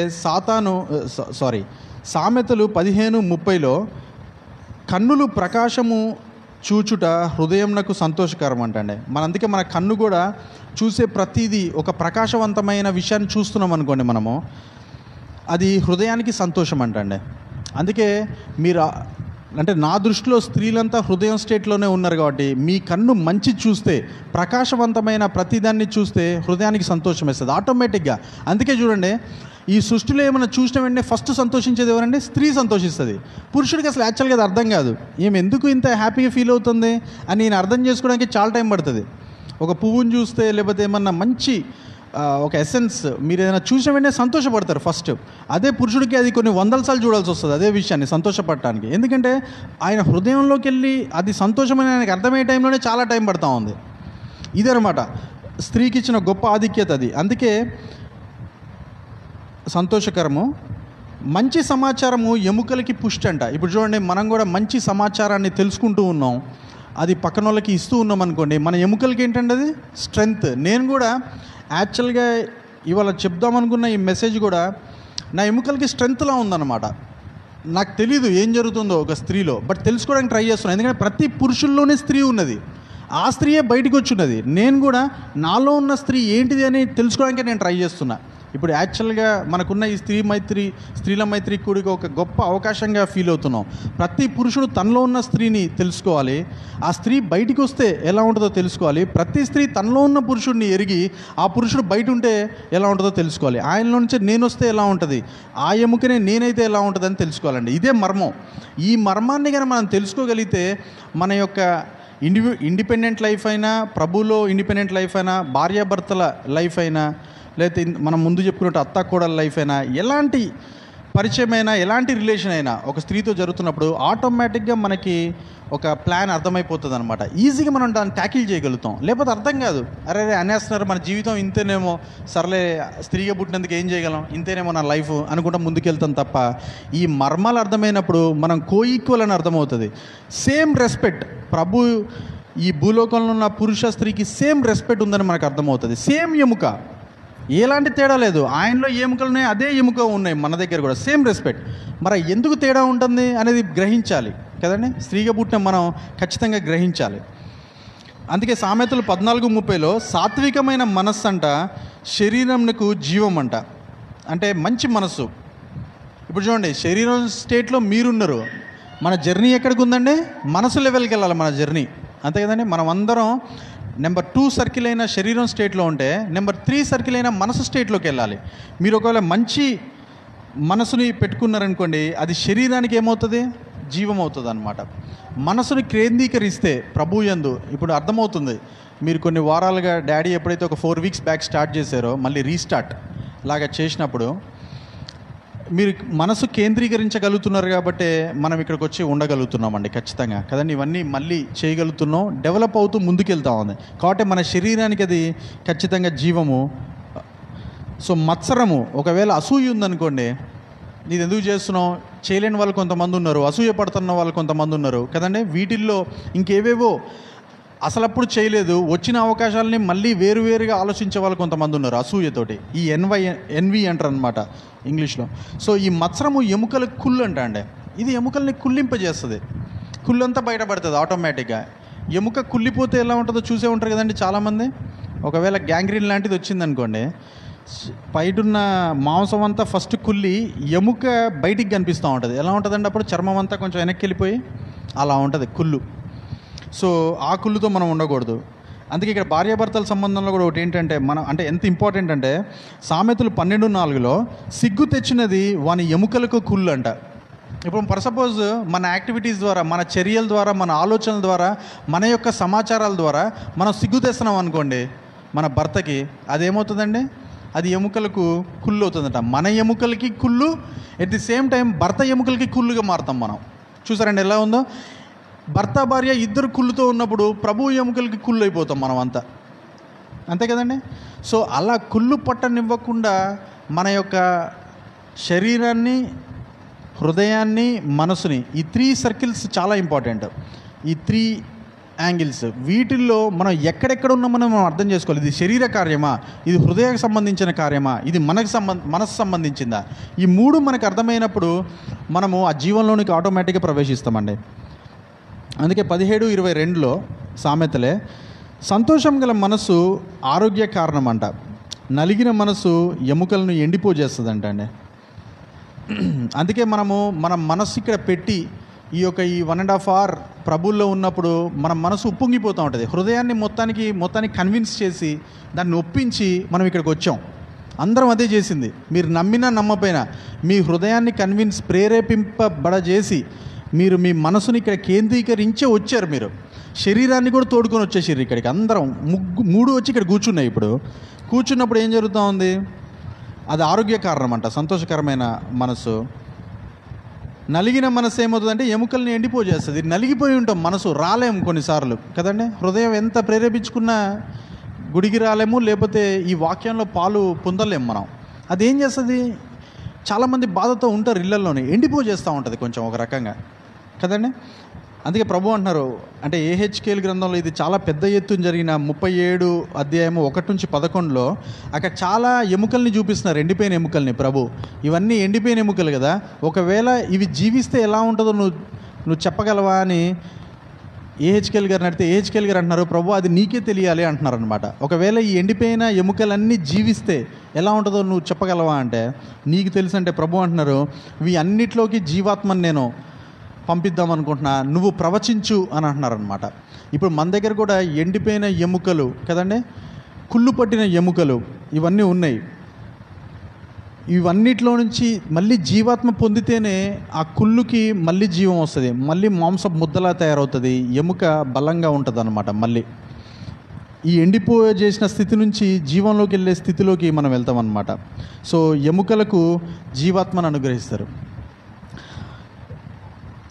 Speaker 4: సామెతలు 15:30లో కన్నులు ప్రకాశము చూచుట హృదయంనకు సంతోషకరం అంటండి. అందుకే మన కన్ను కూడా చూసే ప్రతిదీ ఒక ప్రకాశవంతమైన విషయాన్ని చూస్తున్నాం అనుకోండి మనము, అది హృదయానికి సంతోషం అంటండి. అందుకే మీరు అంటే నా దృష్టిలో స్త్రీలంతా హృదయం స్టేట్లోనే ఉన్నారు కాబట్టి మీ కన్ను మంచి చూస్తే ప్రకాశవంతమైన ప్రతిదాన్ని చూస్తే హృదయానికి సంతోషం వేస్తుంది ఆటోమేటిక్గా. అందుకే చూడండి, ఈ సృష్టిలో ఏమైనా చూసిన వెంటనే ఫస్ట్ సంతోషించేది ఎవరంటే స్త్రీ సంతోషిస్తుంది. పురుషుడికి అసలు యాక్చువల్గా అది అర్థం కాదు. ఏమి ఎందుకు ఇంత హ్యాపీగా ఫీల్ అవుతుంది అని నేను అర్థం చేసుకోవడానికి చాలా టైం పడుతుంది. ఒక పువ్వుని చూస్తే లేకపోతే ఏమన్నా మంచి ఒక ఎసెన్స్ మీరు ఏదైనా చూసిన వెంటనే సంతోషపడతారు ఫస్ట్. అదే పురుషుడికి అది కొన్ని 100 సార్లు చూడాల్సి వస్తుంది అదే విషయాన్ని సంతోషపడటానికి. ఎందుకంటే ఆయన హృదయంలోకి వెళ్ళి అది సంతోషమైన ఆయనకు అర్థమయ్యే టైంలోనే చాలా టైం పడుతూ ఉంది. ఇదనమాట స్త్రీకి ఇచ్చిన గొప్ప ఆధిక్యత అది. అందుకే సంతోషకరము. మంచి సమాచారము ఎముకలకి పుష్టి అంట. ఇప్పుడు చూడండి, మనం కూడా మంచి సమాచారాన్ని తెలుసుకుంటూ ఉన్నాం, అది పక్కన వాళ్ళకి ఇస్తూ ఉన్నాం అనుకోండి, మన ఎముకలకి ఏంటంటే అది స్ట్రెంగ్త్. నేను కూడా యాక్చువల్గా ఇవాళ చెప్దామనుకున్న ఈ మెసేజ్ కూడా నా ఎముకలకి స్ట్రెంగ్త్లా ఉందన్నమాట. నాకు తెలీదు ఏం జరుగుతుందో ఒక స్త్రీలో, బట్ తెలుసుకోవడానికి ట్రై చేస్తున్నాను. ఎందుకంటే ప్రతి పురుషుల్లోనే స్త్రీ ఉన్నది, ఆ స్త్రీయే బయటకు వచ్చిన్నది. నేను కూడా నాలో ఉన్న స్త్రీ ఏంటిది అని తెలుసుకోవడానికే నేను ట్రై చేస్తున్నా. ఇప్పుడు యాక్చువల్గా మనకున్న ఈ స్త్రీల మైత్రి కూడికి ఒక గొప్ప అవకాశంగా ఫీల్ అవుతున్నాం. ప్రతి పురుషుడు తనలో ఉన్న స్త్రీని తెలుసుకోవాలి, ఆ స్త్రీ బయటికి వస్తే ఎలా ఉంటుందో తెలుసుకోవాలి. ప్రతి స్త్రీ తనలో ఉన్న పురుషుడిని ఎరిగి ఆ పురుషుడు బయట ఉంటే ఎలా ఉంటుందో తెలుసుకోవాలి. ఆయనలో నుంచి నేను వస్తే ఎలా ఉంటుంది, ఆ ఎముకనే నేనైతే ఎలా ఉంటుందని తెలుసుకోవాలండి. ఇదే మర్మం. ఈ మర్మాన్ని కానీ మనం తెలుసుకోగలిగితే మన యొక్క ఇండిపెండెంట్ లైఫ్ అయినా, ప్రభులో ఇండిపెండెంట్ లైఫ్ అయినా, భార్యాభర్తల లైఫ్ అయినా, లేకపోతే మనం ముందు చెప్పుకున్నట్టు అత్త కోడల లైఫ్ అయినా, ఎలాంటి పరిచయం అయినా ఎలాంటి రిలేషన్ అయినా ఒక స్త్రీతో జరుగుతున్నప్పుడు ఆటోమేటిక్గా మనకి ఒక ప్లాన్ అర్థమైపోతుంది అనమాట. ఈజీగా మనం దాన్ని ట్యాకిల్ చేయగలుగుతాం. లేకపోతే అర్థం కాదు, అరే అనేస్తున్నారు, మన జీవితం ఇంతేనేమో, సర్లే స్త్రీగా పుట్టినందుకు ఏం చేయగలం, ఇంతేనేమో నా లైఫ్ అనుకుంటా ముందుకెళ్తాం తప్ప ఈ మర్మాలు అర్థమైనప్పుడు మనం కోఈక్వల్ అని అర్థమవుతుంది. సేమ్ రెస్పెక్ట్ ప్రభు ఈ భూలోకంలో ఉన్న పురుష స్త్రీకి సేమ్ రెస్పెక్ట్ ఉందని మనకు అర్థమవుతుంది. సేమ్ ఎముక, ఎలాంటి తేడా లేదు. ఆయనలో ఎముకలు ఉన్నాయి, అదే ఎముక ఉన్నాయి మన దగ్గర కూడా, సేమ్ రెస్పెక్ట్. మరి ఎందుకు తేడా ఉంటుంది అనేది గ్రహించాలి కదండి. స్త్రీగా పుట్టిన మనం ఖచ్చితంగా గ్రహించాలి. అందుకే సామెతలు 14:30లో సాత్వికమైన మనస్సు అంట శరీరంకు జీవం అంట. అంటే మంచి మనస్సు. ఇప్పుడు చూడండి, శరీరం స్టేట్లో మీరున్నారు, మన జర్నీ ఎక్కడికి ఉందండి? మనసు లెవెల్కి వెళ్ళాలి మన జర్నీ, అంతే కదండి. మనం అందరం నెంబర్ 2 సర్కిల్ అయిన శరీరం స్టేట్లో ఉంటే నెంబర్ 3 సర్కిల్ అయిన మనసు స్టేట్లోకి వెళ్ళాలి. మీరు ఒకవేళ మంచి మనసుని పెట్టుకున్నారనుకోండి, అది శరీరానికి ఏమవుతుంది? జీవం అవుతుంది అనమాట. మనసుని కేంద్రీకరిస్తే ప్రభు యందు, ఇప్పుడు అర్థమవుతుంది. మీరు కొన్ని వారాలుగా డాడీ ఎప్పుడైతే ఒక 4 వీక్స్ బ్యాక్ స్టార్ట్ చేశారో, మళ్ళీ రీస్టార్ట్ లాగా చేసినప్పుడు మీరు మనసు కేంద్రీకరించగలుగుతున్నారు కాబట్టి మనం ఇక్కడికి వచ్చి ఉండగలుగుతున్నామండి ఖచ్చితంగా కదండి. ఇవన్నీ మళ్ళీ చేయగలుగుతున్నాం, డెవలప్ అవుతూ ముందుకెళ్తా ఉంది కాబట్టి మన శరీరానికి అది ఖచ్చితంగా జీవము. సో మత్సరము, ఒకవేళ అసూయ ఉందనుకోండి, ఇది ఎందుకు చేస్తున్నావు చేయలేని వాళ్ళు కొంతమంది ఉన్నారు, అసూయ పడుతున్న వాళ్ళు కొంతమంది ఉన్నారు కదండి. వీటిల్లో ఇంకేవేవో అసలప్పుడు చేయలేదు, వచ్చిన అవకాశాలని మళ్ళీ వేరువేరుగా ఆలోచించే వాళ్ళు కొంతమంది ఉన్నారు అసూయతోటి. ఈ ఎన్వి అంటారు అనమాట ఇంగ్లీష్లో. సో ఈ మత్సరము ఎముకలకు కుళ్ళు అండి. ఇది ఎముకల్ని కుళ్ళింపజేస్తుంది, కుళ్ళంతా బయటపడుతుంది ఆటోమేటిక్గా. ఎముక కుళ్ళిపోతే ఎలా ఉంటుందో చూసే ఉంటారు కదండి చాలామంది. ఒకవేళ గ్యాంగ్రీన్ లాంటిది వచ్చిందనుకోండి, బయటున్న మాంసం అంతా ఫస్ట్ కుళ్ళి ఎముక బయటికి కనిపిస్తూ ఉంటుంది. ఎలా ఉంటుందండి అప్పుడు? చర్మం అంతా కొంచెం వెనక్కి వెళ్ళిపోయి అలా ఉంటుంది కుళ్ళు. సో ఆ కుళ్ళుతో మనం ఉండకూడదు. అందుకే ఇక్కడ భార్యాభర్తల సంబంధంలో కూడా ఒకటి ఏంటంటే, మనం అంటే ఎంత ఇంపార్టెంట్ అంటే, సామెతలు 12:4లో సిగ్గు తెచ్చినది వాని ఎముకలకు కుళ్ళు అంట. ఇప్పుడు ఫర్ సపోజ్ మన యాక్టివిటీస్ ద్వారా, మన చర్యల ద్వారా, మన ఆలోచనల ద్వారా, మన యొక్క సమాచారాల ద్వారా మనం సిగ్గు తెస్తున్నాం అనుకోండి మన భర్తకి, అదేమవుతుందండి? అది ఎముకలకు కుళ్ళు అవుతుందట. మన ఎముకలకి కుళ్ళు, ఎట్ ది సేమ్ టైం భర్త ఎముకలకి కుళ్ళుగా మారుతాం మనం. చూసారండి ఎలా ఉందో? భర్త భార్య ఇద్దరు కుళ్ళుతో ఉన్నప్పుడు ప్రభు ఎముకలకి కుళ్ళు అయిపోతాం మనం అంతా, అంతే కదండి. సో అలా కుళ్ళు పట్టనివ్వకుండా మన యొక్క శరీరాన్ని, హృదయాన్ని, మనసుని, ఈ 3 సర్కిల్స్ చాలా ఇంపార్టెంట్. ఈ 3 యాంగిల్స్, వీటిల్లో మనం ఎక్కడెక్కడ ఉన్నామో మనం అర్థం చేసుకోవాలి. ఇది శరీర కార్యమా, ఇది హృదయానికి సంబంధించిన కార్యమా, ఇది మనసు సంబంధించిందా? ఈ 3 మనకు అర్థమైనప్పుడు మనము ఆ జీవంలోనికి ఆటోమేటిక్గా ప్రవేశిస్తామండి. అందుకే 17:22లో సామెతలే, సంతోషం గల మనసు ఆరోగ్య కారణం అంట, నలిగిన మనసు ఎముకలను ఎండిపోజేస్తుందంట అండి. అందుకే మన మనసు ఇక్కడ పెట్టి ఈ 1.5 hour ప్రభుల్లో ఉన్నప్పుడు మన మనసు ఉప్పొంగిపోతూ ఉంటుంది. హృదయాన్ని మొత్తానికి కన్విన్స్ చేసి దాన్ని ఒప్పించి మనం ఇక్కడికి వచ్చాం. అందరం అదే చేసింది. మీరు నమ్మినా నమ్మపోయినా మీ హృదయాన్ని ప్రేరేపింపబడజేసి మీరు మీ మనసుని ఇక్కడ కేంద్రీకరించే వచ్చారు. మీరు శరీరాన్ని కూడా తోడుకొని వచ్చేసారు ఇక్కడికి. అందరం 3 వచ్చి ఇక్కడ కూర్చున్నాయి. ఇప్పుడు కూర్చున్నప్పుడు ఏం జరుగుతూ ఉంది? అది ఆరోగ్య కారణం అంట, సంతోషకరమైన మనసు. నలిగిన మనసు ఏమవుతుందంటే ఎముకల్ని ఎండిపోజేస్తుంది. నలిగిపోయి ఉంటాం, మనసు రాలేము కొన్నిసార్లు కదండి. హృదయం ఎంత ప్రేరేపించుకున్నా గుడికి రాలేము, లేకపోతే ఈ వాక్యంలో పాలు పొందలేము మనం. అదేం చేస్తుంది? చాలామంది బాధతో ఉంటారు ఇళ్లలోనే, ఎండిపోజేస్తూ ఉంటుంది కొంచెం ఒక రకంగా కదండి. అందుకే ప్రభు అంటున్నారు, అంటే ఏహెచ్కేల్ గ్రంథంలో ఇది చాలా పెద్ద ఎత్తున జరిగిన 37 అధ్యాయము 1-11లో అక్కడ చాలా ఎముకల్ని చూపిస్తున్నారు, ఎండిపోయిన ఎముకల్ని. ప్రభు ఇవన్నీ ఎండిపోయిన ఎముకలు కదా, ఒకవేళ ఇవి జీవిస్తే ఎలా ఉంటుందో నువ్వు చెప్పగలవా అని ఏహెచ్కేల్ గారిని అడిగితే ఏహెచ్కేల్ గారు అంటున్నారు, ప్రభు అది నీకే తెలియాలి అంటున్నారు అనమాట. ఒకవేళ ఈ ఎండిపోయిన ఎముకలన్నీ జీవిస్తే ఎలా ఉంటుందో నువ్వు చెప్పగలవా అంటే, నీకు తెలుసు అంటే ప్రభు అంటున్నారు, ఇవి అన్నిట్లోకి జీవాత్మని నేను పంపిద్దాం అనుకుంటున్నా, నువ్వు ప్రవచించు అని అంటున్నారనమాట. ఇప్పుడు మన దగ్గర కూడా ఎండిపోయిన ఎముకలు కదండి, కుళ్ళు పట్టిన ఎముకలు ఇవన్నీ ఉన్నాయి. ఇవన్నిట్లో నుంచి మళ్ళీ జీవాత్మ పొందితేనే ఆ కుళ్ళుకి మళ్ళీ జీవం వస్తుంది, మళ్ళీ మాంసం ముద్దలా తయారవుతుంది, ఎముక బలంగా ఉంటుంది అన్నమాట. మళ్ళీ ఈ ఎండిపోయే చేసిన స్థితి నుంచి జీవంలోకి వెళ్ళే స్థితిలోకి మనం వెళ్తాం అన్నమాట. సో ఎముకలకు జీవాత్మను అనుగ్రహిస్తారు.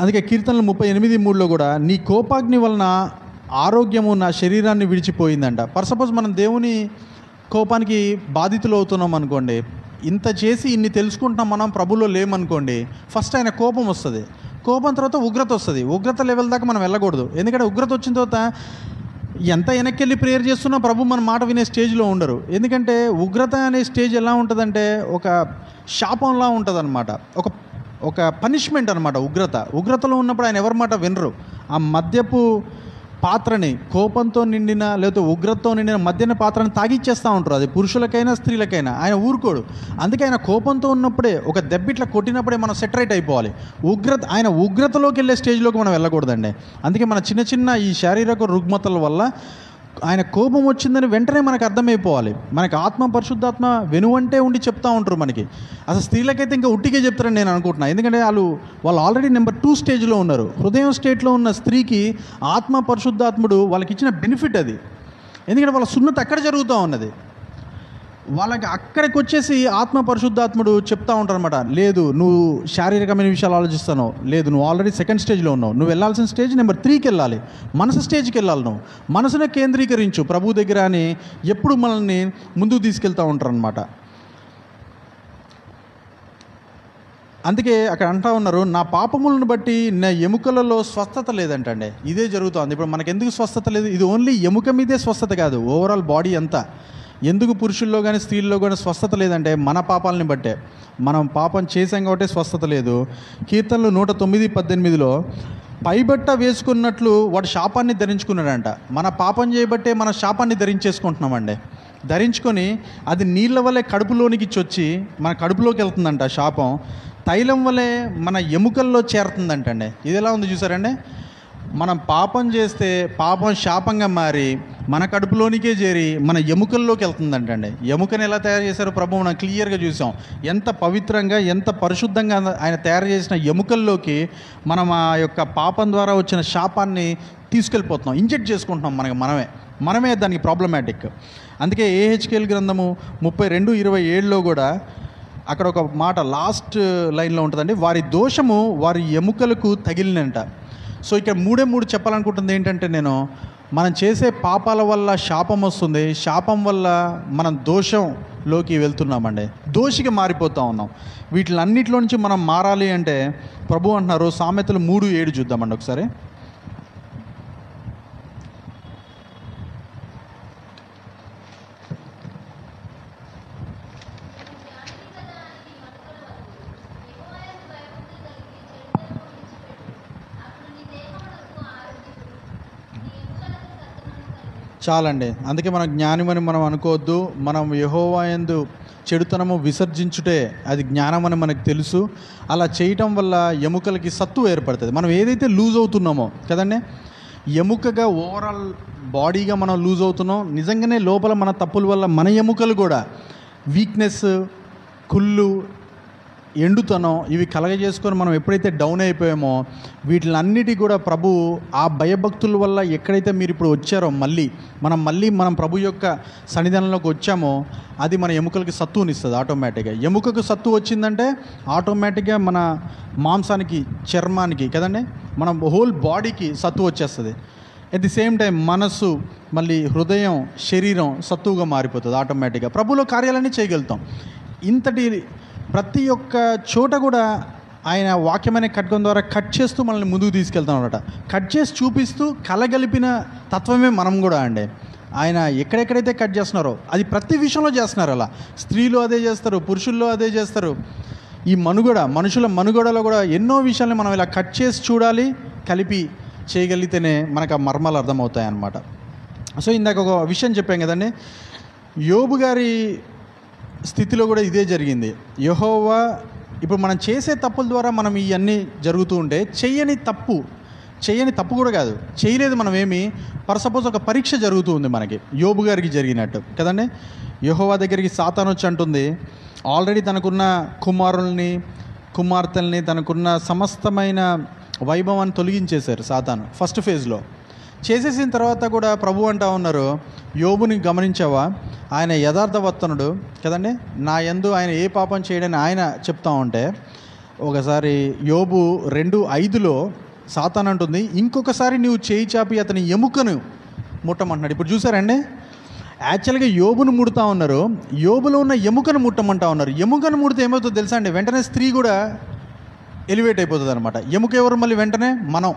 Speaker 4: అందుకే కీర్తనలు 38:3 కూడా నీ కోపాగ్ని వలన ఆరోగ్యము నా శరీరాన్ని విడిచిపోయిందంట. సపోజ్ మనం దేవుని కోపానికి బాధితులు అవుతున్నాం అనుకోండి, ఇంత చేసి ఇన్ని తెలుసుకుంటున్నాం, మనం ప్రభులో లేమనుకోండి, ఫస్ట్ ఆయన కోపం వస్తుంది. కోపం తర్వాత ఉగ్రత వస్తుంది. ఉగ్రత లెవెల్ దాకా మనం వెళ్ళకూడదు. ఎందుకంటే ఉగ్రత వచ్చిన తర్వాత ఎంత వెనక్కి వెళ్ళి ప్రేయర్ చేస్తున్నా ప్రభు మన మాట వినే స్టేజ్లో ఉండరు. ఎందుకంటే ఉగ్రత అనే స్టేజ్ ఎలా ఉంటుందంటే ఒక శాపంలా ఉంటుంది అనమాట, ఒక పనిష్మెంట్ అనమాట. ఉగ్రతలో ఉన్నప్పుడు ఆయన ఎవరి మాట వినరు. ఆ మద్యపు పాత్రని, కోపంతో నిండిన లేకపోతే ఉగ్రతతో నిండిన మద్యన పాత్రని తాగిచ్చేస్తూ ఉంటారు. అది పురుషులకైనా స్త్రీలకైనా. ఆయన ఊరుకోడు. అందుకే ఆయన కోపంతో ఉన్నప్పుడే, ఒక దెబ్బిట్లా కొట్టినప్పుడే మనం సెటరేట్ అయిపోవాలి. ఆయన ఉగ్రతలోకి వెళ్ళే స్టేజ్లోకి మనం వెళ్ళకూడదండి. అందుకే మన చిన్న చిన్న ఈ శారీరక రుగ్మతల వల్ల ఆయన కోపం వచ్చిందని వెంటనే మనకు అర్థమైపోవాలి. మనకి ఆత్మ పరిశుద్ధాత్మ వెనువంటే ఉండి చెప్తూ ఉంటారు మనకి. అసలు స్త్రీలకైతే ఇంకా ఉట్టిగా చెప్తారని నేను అనుకుంటున్నాను. ఎందుకంటే వాళ్ళు ఆల్రెడీ నెంబర్ 2 స్టేజ్లో ఉన్నారు. హృదయం స్టేట్లో ఉన్న స్త్రీకి ఆత్మ పరిశుద్ధాత్ముడు వాళ్ళకి ఇచ్చిన బెనిఫిట్ అది. ఎందుకంటే వాళ్ళ సున్నతి అక్కడ జరుగుతూ ఉన్నది. వాళ్ళకి అక్కడికి వచ్చేసి ఆత్మ పరిశుద్ధాత్ముడు చెప్తా ఉంటారు అనమాట, లేదు నువ్వు శారీరకమైన విషయాలు ఆలోచిస్తాను, లేదు నువ్వు ఆల్రెడీ 2nd స్టేజ్లో ఉన్నావు, నువ్వు వెళ్ళాల్సిన స్టేజ్ నెంబర్ 3కి వెళ్ళాలి, మనసు స్టేజ్కి వెళ్ళాలి, నువ్వు మనసునే కేంద్రీకరించు ప్రభు దగ్గర అని ఎప్పుడు మనల్ని ముందుకు తీసుకెళ్తూ ఉంటారు అనమాట. అందుకే అక్కడ అంటా ఉన్నారు, నా పాపములను బట్టి నా ఎముకలలో స్వస్థత లేదంటండి. ఇదే జరుగుతుంది. ఇప్పుడు మనకు ఎందుకు స్వస్థత లేదు? ఇది ఓన్లీ ఎముక మీదే స్వస్థత కాదు, ఓవరాల్ బాడీ అంతా. ఎందుకు పురుషుల్లో కానీ స్త్రీల్లో కానీ స్వస్థత లేదంటే మన పాపాలని బట్టే. మనం పాపం చేసాం కాబట్టి స్వస్థత లేదు. కీర్తనలు 109:18 పైబట్ట వేసుకున్నట్లు వాడు శాపాన్ని ధరించుకున్నాడంట. మన పాపం చేయబట్టే మన శాపాన్ని ధరించేసుకుంటున్నామండి. ధరించుకొని అది నీళ్ళ వల్లే కడుపులోనికి చొచ్చి మన కడుపులోకి వెళ్తుందంట శాపం. తైలం వల్లే మన ఎముకల్లో చేరుతుందంటండి. ఇది ఎలా ఉంది చూసారండి? మనం పాపం చేస్తే పాపం శాపంగా మారి మన కడుపులోనికే చేరి మన ఎముకల్లోకి వెళ్తుందంటండి. ఎముకని ఎలా తయారు చేశారో ప్రభు మనం క్లియర్గా చూసాం. ఎంత పవిత్రంగా, ఎంత పరిశుద్ధంగా ఆయన తయారు చేసిన ఎముకల్లోకి మనం ఆ యొక్క పాపం ద్వారా వచ్చిన శాపాన్ని తీసుకెళ్ళిపోతున్నాం, ఇంజెక్ట్ చేసుకుంటున్నాం మనమే దానికి ప్రాబ్లమాటిక్. అందుకే ఏహెచ్కేఎల్ గ్రంథము 32:27 కూడా అక్కడ ఒక మాట లాస్ట్ లైన్లో ఉంటుందండి, వారి దోషము వారి ఎముకలకు తగిలినంట. సో ఇక్కడ 3 చెప్పాలనుకుంటుంది ఏంటంటే, మనం చేసే పాపాల వల్ల శాపం వస్తుంది, శాపం వల్ల మనం దోషంలోకి వెళ్తున్నామండి, దోషిగా మారిపోతూ ఉన్నాం. వీటిలన్నిటిలో నుంచి మనం మారాలి అంటే ప్రభు అంటున్నారు, సామెతలు 3:7 చూద్దామండి ఒకసారి. చాలండి. అందుకే మనం జ్ఞానమని మనం అనుకోవద్దు. మనం యెహోవా యందు చెడుతనము విసర్జించుటే అది జ్ఞానమని మనకు తెలుసు. అలా చేయటం వల్ల ఎముకలకి సత్తు ఏర్పడుతుంది. మనం ఏదైతే లూజ్ అవుతున్నామో కదండి, ఎముకగా ఓవరాల్ బాడీగా మనం లూజ్ అవుతున్నాం. నిజంగానే లోపల మన తప్పుల వల్ల మన ఎముకలు కూడా వీక్నెస్, కుళ్ళు, ఎండుతనం ఇవి కలగజేసుకొని మనం ఎప్పుడైతే డౌన్ అయిపోయామో వీటిలన్నిటి కూడా ప్రభు ఆ భయభక్తుల వల్ల ఎక్కడైతే మీరు ఇప్పుడు వచ్చారో మనం ప్రభు యొక్క సన్నిధానంలోకి వచ్చామో అది మన ఎముకలకి సత్తునిస్తుంది ఆటోమేటిక్గా. ఎముకకు సత్తు వచ్చిందంటే ఆటోమేటిక్గా మన మాంసానికి, చర్మానికి కదండి, మన హోల్ బాడీకి సత్తు వచ్చేస్తుంది. అట్ ది సేమ్ టైం మనస్సు, మళ్ళీ హృదయం, శరీరం సత్తువుగా మారిపోతుంది ఆటోమేటిక్గా. ప్రభులో కార్యాలన్నీ చేయగలుగుతాం. ఇంతటి ప్రతి ఒక్క చోట కూడా ఆయన వాక్యమనే ఖడ్గం ద్వారా కట్ చేస్తూ మనల్ని ముందుకు తీసుకెళ్తాం అన్నమాట. కట్ చేసి చూపిస్తూ కలగలిపిన తత్వమే మనం కూడా అండి. ఆయన ఎక్కడెక్కడైతే కట్ చేస్తున్నారో అది ప్రతి విషయంలో చేస్తున్నారు. అలా స్త్రీలు అదే చేస్తారు, పురుషుల్లో అదే చేస్తారు. ఈ మనుషుల మనుగడలో కూడా ఎన్నో విషయాల్ని మనం ఇలా కట్ చేసి చూడాలి, కలిపి చేయగలిగితేనే మనకు ఆ మర్మాలు అర్థమవుతాయి అన్నమాట. సో ఇందాక ఒక విషయం చెప్పాం కదండి, యోబు గారి స్థితిలో కూడా ఇదే జరిగింది. యెహోవా ఇప్పుడు మనం చేసే తప్పుల ద్వారా మనం ఇవన్నీ జరుగుతూ ఉంటే చేయని తప్పు కూడా కాదు, చేయలేదు మనం ఏమి. సపోజ్ ఒక పరీక్ష జరుగుతూ ఉంది మనకి, యోబు గారికి జరిగినట్టు కదండి. యెహోవా దగ్గరికి సాతాను వచ్చి అంటుంది, ఆల్రెడీ తనకున్న కుమార్తెల్ని తనకున్న సమస్తమైన వైభవాన్ని తొలగించేశారు సాతాను ఫస్ట్ ఫేజ్లో. చేసేసిన తర్వాత కూడా ప్రభు అంటా ఉన్నారు, యోబుని గమనించావా, ఆయన యథార్థవర్తనుడు కదండి, నా యందు ఆయన ఏ పాపం చేయడని ఆయన చెప్తా ఉంటే, ఒకసారి యోబు 2:5 సాతాను అంటుంది, ఇంకొకసారి నువ్వు చేయి చాపి అతని ఎముకను ముట్టమంటున్నాడు. ఇప్పుడు చూసారండి, యాక్చువల్గా యోబును ముడుతూ ఉన్నారు, యోబులో ఉన్న ఎముకను ముట్టమంటా ఉన్నారు. ఎముకను ముడితే ఏమవుతుందో తెలుసా అండి, వెంటనే స్త్రీ కూడా ఎలివేట్ అయిపోతుంది అనమాట. ఎముక ఎవరు మళ్ళీ వెంటనే మనం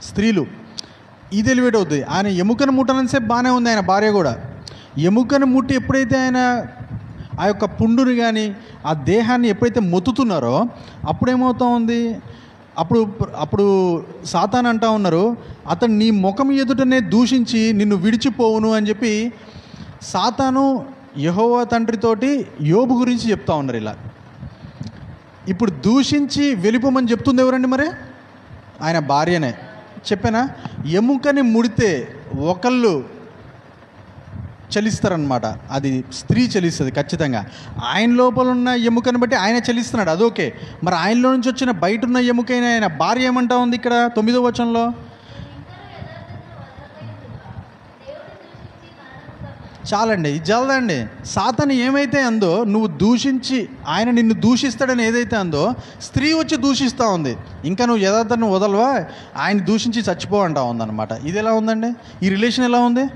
Speaker 4: స్త్రీలు, ఇది ఎలివేట్ అవుతుంది. ఆయన ఎముకను ముట్టనంతసేపు బాగానే ఉంది, ఆయన భార్య కూడా. ఎముకను ముట్టి ఎప్పుడైతే ఆయన ఆ యొక్క పుండుని కానీ ఆ దేహాన్ని ఎప్పుడైతే మొత్తుతున్నారో అప్పుడేమవుతా ఉంది, అప్పుడు సాతాను అంటా ఉన్నారు, అతను నీ ముఖం ఎదుటనే దూషించి నిన్ను విడిచిపోవును అని చెప్పి సాతాను యెహోవా తండ్రితోటి యోబు గురించి చెప్తా ఉన్నారు. ఇలా ఇప్పుడు దూషించి వెళ్ళిపోమని చెప్తుంది ఎవరండి మరి? ఆయన భార్యనే. చెప్పానా, ఎముకని ముడితే ఒకళ్ళు చలిస్తారనమాట, అది స్త్రీ చలిస్తుంది ఖచ్చితంగా. ఆయన లోపల ఉన్న ఎముకను బట్టి ఆయన చలిస్తున్నాడు, అదోకే. మరి ఆయనలో నుంచి వచ్చిన బయట ఉన్న ఎముకైన ఆయన భార్య ఏమంటా ఉంది ఇక్కడ 9వ వచనంలో? చాలండి, ఇది చాలదండి. సాతాను ఏమైతే అందో, నువ్వు దూషించి ఆయన నిన్ను దూషిస్తాడని ఏదైతే అందో, స్త్రీ వచ్చి దూషిస్తూ ఉంది. ఇంకా నువ్వు యథార్థను వదలవా, ఆయన దూషించి చచ్చిపో అంటా ఉందన్నమాట. ఇది ఎలా ఉందండి? ఈ రిలేషన్ ఎలా ఉంది?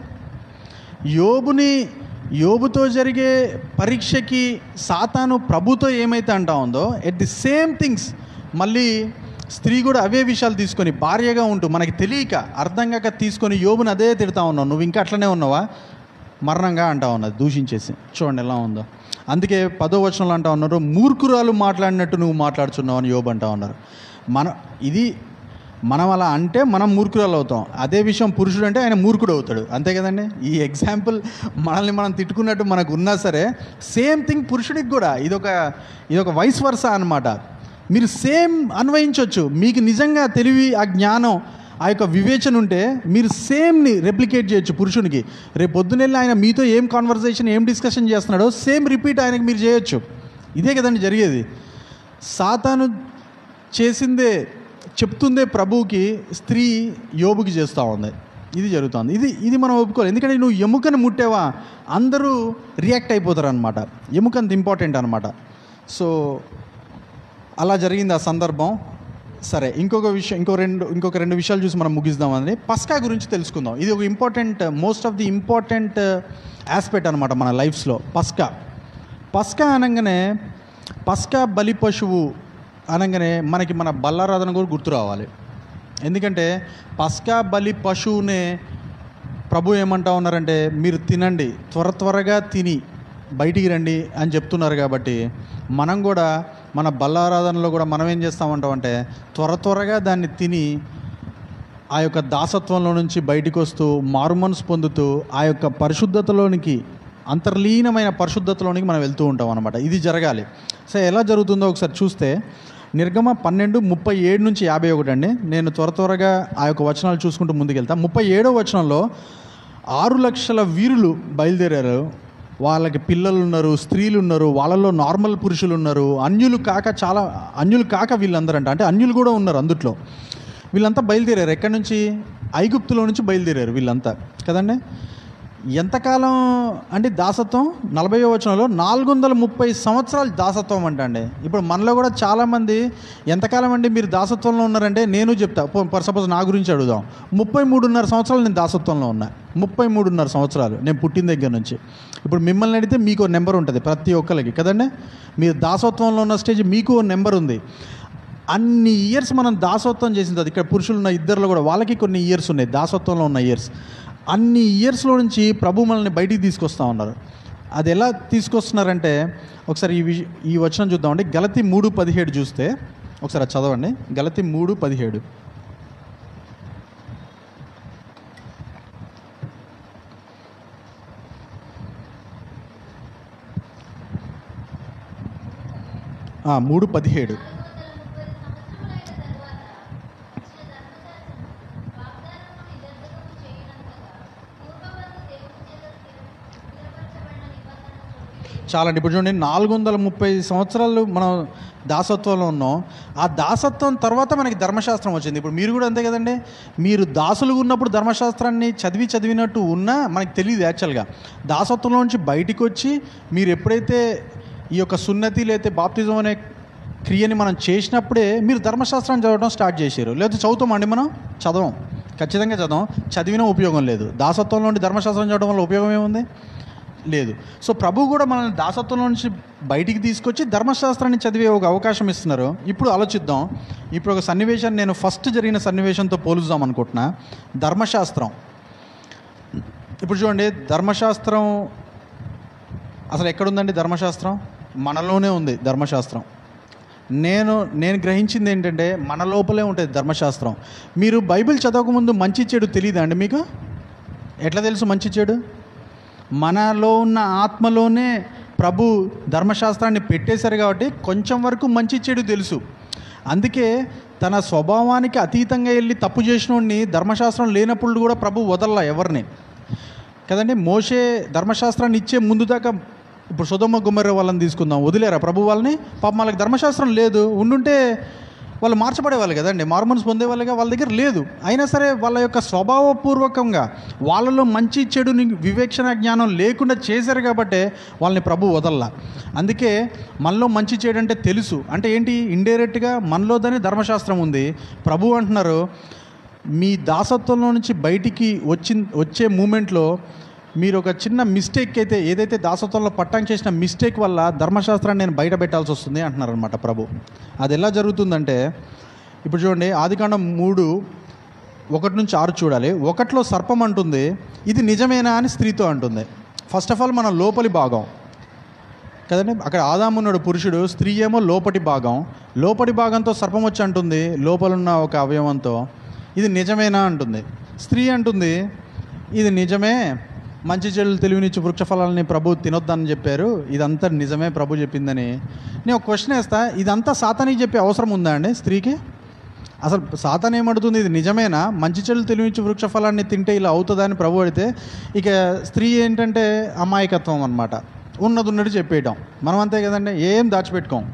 Speaker 4: యోబుతో జరిగే పరీక్షకి సాతాను ప్రభుతో ఏమైతే అంటా ఉందో, ఎట్ ది సేమ్ థింగ్స్ మళ్ళీ స్త్రీ కూడా అవే విషయాలు తీసుకొని భార్యగా ఉంటూ మనకి తెలియక అర్థం కాక తీసుకొని యోబుని అదే తిడతా ఉన్నావు, నువ్వు ఇంకా అట్లనే ఉన్నావా, మరణంగా అంటా ఉన్నది దూషించేసి. చూడండి ఎలా ఉందో. అందుకే 10వ వచనంలో అంటా ఉన్నారు, మూర్ఖురాలు మాట్లాడినట్టు నువ్వు మాట్లాడుచున్నావు అని యోబు అంటా ఉన్నారు. మనం అలా అంటే మనం మూర్ఖురాలు అవుతాం. అదే విషయం పురుషుడు అంటే ఆయన మూర్ఖుడు అవుతాడు, అంతే కదండి. ఈ ఎగ్జాంపుల్ మనల్ని మనం తిట్టుకున్నట్టు మనకు ఉన్నా సరే, సేమ్ థింగ్ పురుషుడికి కూడా ఇదొక వైస్ వర్సా అనమాట. మీరు సేమ్ అన్వయించవచ్చు. మీకు నిజంగా తెలివి, ఆ జ్ఞానం, ఆ యొక్క వివేచన ఉంటే మీరు సేమ్ని రెప్లికేట్ చేయొచ్చు పురుషునికి. రేపు పొద్దునెళ్ళి ఆయన మీతో ఏం కాన్వర్సేషన్, ఏం డిస్కషన్ చేస్తున్నాడో సేమ్ రిపీట్ ఆయనకి మీరు చేయొచ్చు. ఇదే కదండి జరిగేది. సాతాను చేసిందే చెప్తుందే ప్రభువుకి స్త్రీ యోబుకి చేస్తూ ఉంది. ఇది జరుగుతుంది. ఇది మనం ఒప్పుకోవాలి. ఎందుకంటే నువ్వు ఎముకను ముట్టేవా అందరూ రియాక్ట్ అయిపోతారు అనమాట. ఎముక అంత ఇంపార్టెంట్ అనమాట. సో అలా జరిగింది ఆ సందర్భం. సరే, ఇంకొక రెండు విషయాలు చూసి మనం ముగిద్దామని పస్కా గురించి తెలుసుకుందాం. ఇది ఒక most of the important aspect అనమాట మన లైఫ్స్లో. పస్కా అనగానే, పస్కా బలి పశువు అనగానే మనకి మన బల్లారాధన కూడా గుర్తు రావాలి. ఎందుకంటే పస్కా బలి పశువునే ప్రభు ఏమంటా ఉన్నారంటే, మీరు తినండి, త్వరగా తిని బయటికి రండి అని చెప్తున్నారు. కాబట్టి మనం కూడా మన బల్లారాధనలో కూడా మనం ఏం చేస్తామంటామంటే, త్వరగా దాన్ని తిని ఆ యొక్క దాసత్వంలో నుంచి బయటికి వస్తూ మారుమనసు పొందుతూ ఆ యొక్క పరిశుద్ధతలోనికి, అంతర్లీనమైన పరిశుద్ధతలోనికి మనం వెళ్తూ ఉంటాం అనమాట. ఇది జరగాలి. సో ఎలా జరుగుతుందో ఒకసారి చూస్తే, నిర్గమ 12:37 నుంచి 51 అండి. నేను త్వరగా ఆ యొక్క వచనాలు చూసుకుంటూ ముందుకెళ్తాను. 37వ వచనంలో 6 లక్షల వీరులు బయలుదేరారు. వాళ్ళకి పిల్లలు ఉన్నారు, స్త్రీలు ఉన్నారు, వాళ్ళలో నార్మల్ పురుషులు ఉన్నారు, అన్యులు కాక వీళ్ళందరంట, అంటే అన్యులు కూడా ఉన్నారు అందుట్లో. వీళ్ళంతా బయలుదేరారు. ఎక్కడి నుంచి? ఐగుప్తులో నుంచి బయలుదేరారు వీళ్ళంతా కదండి. ఎంతకాలం అంటే దాసత్వం? 40వ వచనంలో 430 సంవత్సరాలు దాసత్వం అండి. ఇప్పుడు మనలో కూడా చాలామంది ఎంతకాలం అండి మీరు దాసత్వంలో ఉన్నారంటే, నేను చెప్తా, సపోజ్ నా గురించి అడుగుదాం. 33.5 సంవత్సరాలు నేను దాసత్వంలో ఉన్నా. 33.5 సంవత్సరాలు నేను పుట్టిన దగ్గర నుంచి. ఇప్పుడు మిమ్మల్ని అడిగితే మీకు నెంబర్ ఉంటుంది ప్రతి ఒక్కరికి కదండి. మీరు దాసత్వంలో ఉన్న స్టేజ్ మీకు నెంబర్ ఉంది. అన్ని ఇయర్స్ మనం దాసత్వం చేసింది. అది ఇక్కడ పురుషులు ఉన్న ఇద్దరిలో కూడా వాళ్ళకి కొన్ని ఇయర్స్ ఉన్నాయి దాసత్వంలో ఉన్న ఇయర్స్. అన్ని ఇయర్స్లో నుంచి ప్రభు మనల్ని బయటికి తీసుకొస్తూ ఉన్నారు. అది ఎలా తీసుకొస్తున్నారంటే, ఒకసారి ఈ వచనం చూద్దామండి. గలతీ 3:17 చూస్తే ఒకసారి అది చదవండి. గలతీ 3:17. ఆ 3:17. చాలా అండి. ఇప్పుడు చూడండి, 430 సంవత్సరాలు మనం దాసత్వంలో ఉన్నాం. ఆ దాసత్వం తర్వాత మనకి ధర్మశాస్త్రం వచ్చింది. ఇప్పుడు మీరు కూడా అంతే కదండి. మీరు దాసులుగా ఉన్నప్పుడు ధర్మశాస్త్రాన్ని చదివినట్టు ఉన్నా మనకి తెలియదు. యాక్చువల్గా దాసత్వంలో నుంచి బయటికి వచ్చి మీరు ఎప్పుడైతే ఈ యొక్క సున్నతి లేకపోతే బాప్తిజం అనే క్రియని మనం చేసినప్పుడే మీరు ధర్మశాస్త్రాన్ని చదవడం స్టార్ట్ చేశారు. లేకపోతే చదువుతామండి, మనం చదవం, ఖచ్చితంగా చదవం. చదివినా ఉపయోగం లేదు. దాసత్వంలో నుండి ధర్మశాస్త్రం చదవడం వల్ల ఉపయోగం ఏముంది? లేదు. సో ప్రభు కూడా మనల్ని దాసత్వం నుంచి బయటికి తీసుకొచ్చి ధర్మశాస్త్రాన్ని చదివే ఒక అవకాశం ఇస్తున్నారు. ఇప్పుడు ఆలోచిద్దాం. ఇప్పుడు ఒక సన్నివేశాన్ని నేను ఫస్ట్ జరిగిన సన్నివేశంతో పోలుద్దాం అనుకుంటున్నా. ధర్మశాస్త్రం. ఇప్పుడు చూడండి, ధర్మశాస్త్రం అసలు ఎక్కడుందండి? ధర్మశాస్త్రం మనలోనే ఉంది. ధర్మశాస్త్రం నేను గ్రహించింది ఏంటంటే మన లోపలే ఉంటుంది ధర్మశాస్త్రం. మీరు బైబిల్ చదవకముందు మంచి చెడు తెలియదా అండి మీకు? ఎట్లా తెలుసు మంచి చెడు? మనలో ఉన్న ఆత్మలోనే ప్రభు ధర్మశాస్త్రాన్ని పెట్టేశారు కాబట్టి కొంచెం వరకు మంచి చెడు తెలుసు. అందుకే తన స్వభావానికి అతీతంగా వెళ్ళి తప్పు చేసినోడిని ధర్మశాస్త్రం లేనప్పుడు కూడా ప్రభు వదలలా ఎవరిని కదండి. మోషే ధర్మశాస్త్రాన్ని ఇచ్చే ముందు దాకా, ఇప్పుడు సొదొమ గొమొర్రా వాళ్ళని తీసుకుందాం, వదిలేరా ప్రభు వాళ్ళని? పాపం వాళ్ళకి ధర్మశాస్త్రం లేదు. ఉండుంటే వాళ్ళు మార్చబడేవాళ్ళు కదండి, మార్మన్స్ పొందేవాళ్ళుగా. వాళ్ళ దగ్గర లేదు. అయినా సరే వాళ్ళ యొక్క స్వభావపూర్వకంగా వాళ్ళలో మంచి చెడుని వివేచన జ్ఞానం లేకుండా చేశారు కాబట్టి వాళ్ళని ప్రభు వదల్లా. అందుకే మనలో మంచి చెడు అంటే తెలుసు. అంటే ఏంటి? ఇండైరెక్ట్గా మనలోదని ధర్మశాస్త్రం ఉంది. ప్రభు అంటున్నారు, మీ దాసత్వంలో నుంచి బయటికి వచ్చే మూమెంట్లో మీరు ఒక చిన్న మిస్టేక్ అయితే, ఏదైతే దాసత్వంలో పట్టం చేసిన మిస్టేక్ వల్ల ధర్మశాస్త్రాన్ని నేను బయట పెట్టాల్సి వస్తుంది అంటున్నారనమాట ప్రభు. అది ఎలా జరుగుతుందంటే, ఇప్పుడు చూడండి, ఆదికాండం 3:1-6 చూడాలి. 1లో సర్పం అంటుంది, ఇది నిజమేనా అని స్త్రీతో అంటుంది. ఫస్ట్ ఆఫ్ ఆల్ మన లోపలి భాగం కదండి. అక్కడ ఆదాము ఉన్నాడు పురుషుడు, స్త్రీ ఏమో లోపటి భాగం. లోపటి భాగంతో సర్పం వచ్చి అంటుంది లోపలున్న ఒక అవయవంతో, ఇది నిజమేనా అంటుంది. స్త్రీ అంటుంది, ఇది నిజమే, మంచి చెడులు తెలివినిచ్చి వృక్షఫలాలని ప్రభు తినొద్దని చెప్పారు, ఇదంతా నిజమే ప్రభు చెప్పిందని. నేను ఒక క్వశ్చన్ వేస్తా, ఇదంతా సాతానికి చెప్పే అవసరం ఉందా అండి స్త్రీకి? అసలు సాతాన్ ఏమడుతుంది? ఇది నిజమేనా, మంచి చెడులు తెలివినిచ్చి వృక్షఫలాన్ని తింటే ఇలా అవుతుందా అని ప్రభు అడిగితే, ఇక స్త్రీ ఏంటంటే అమాయకత్వం అనమాట. ఉన్నది చెప్పేయటం. మనం అంతే కదండి, ఏం దాచిపెట్టుకోం.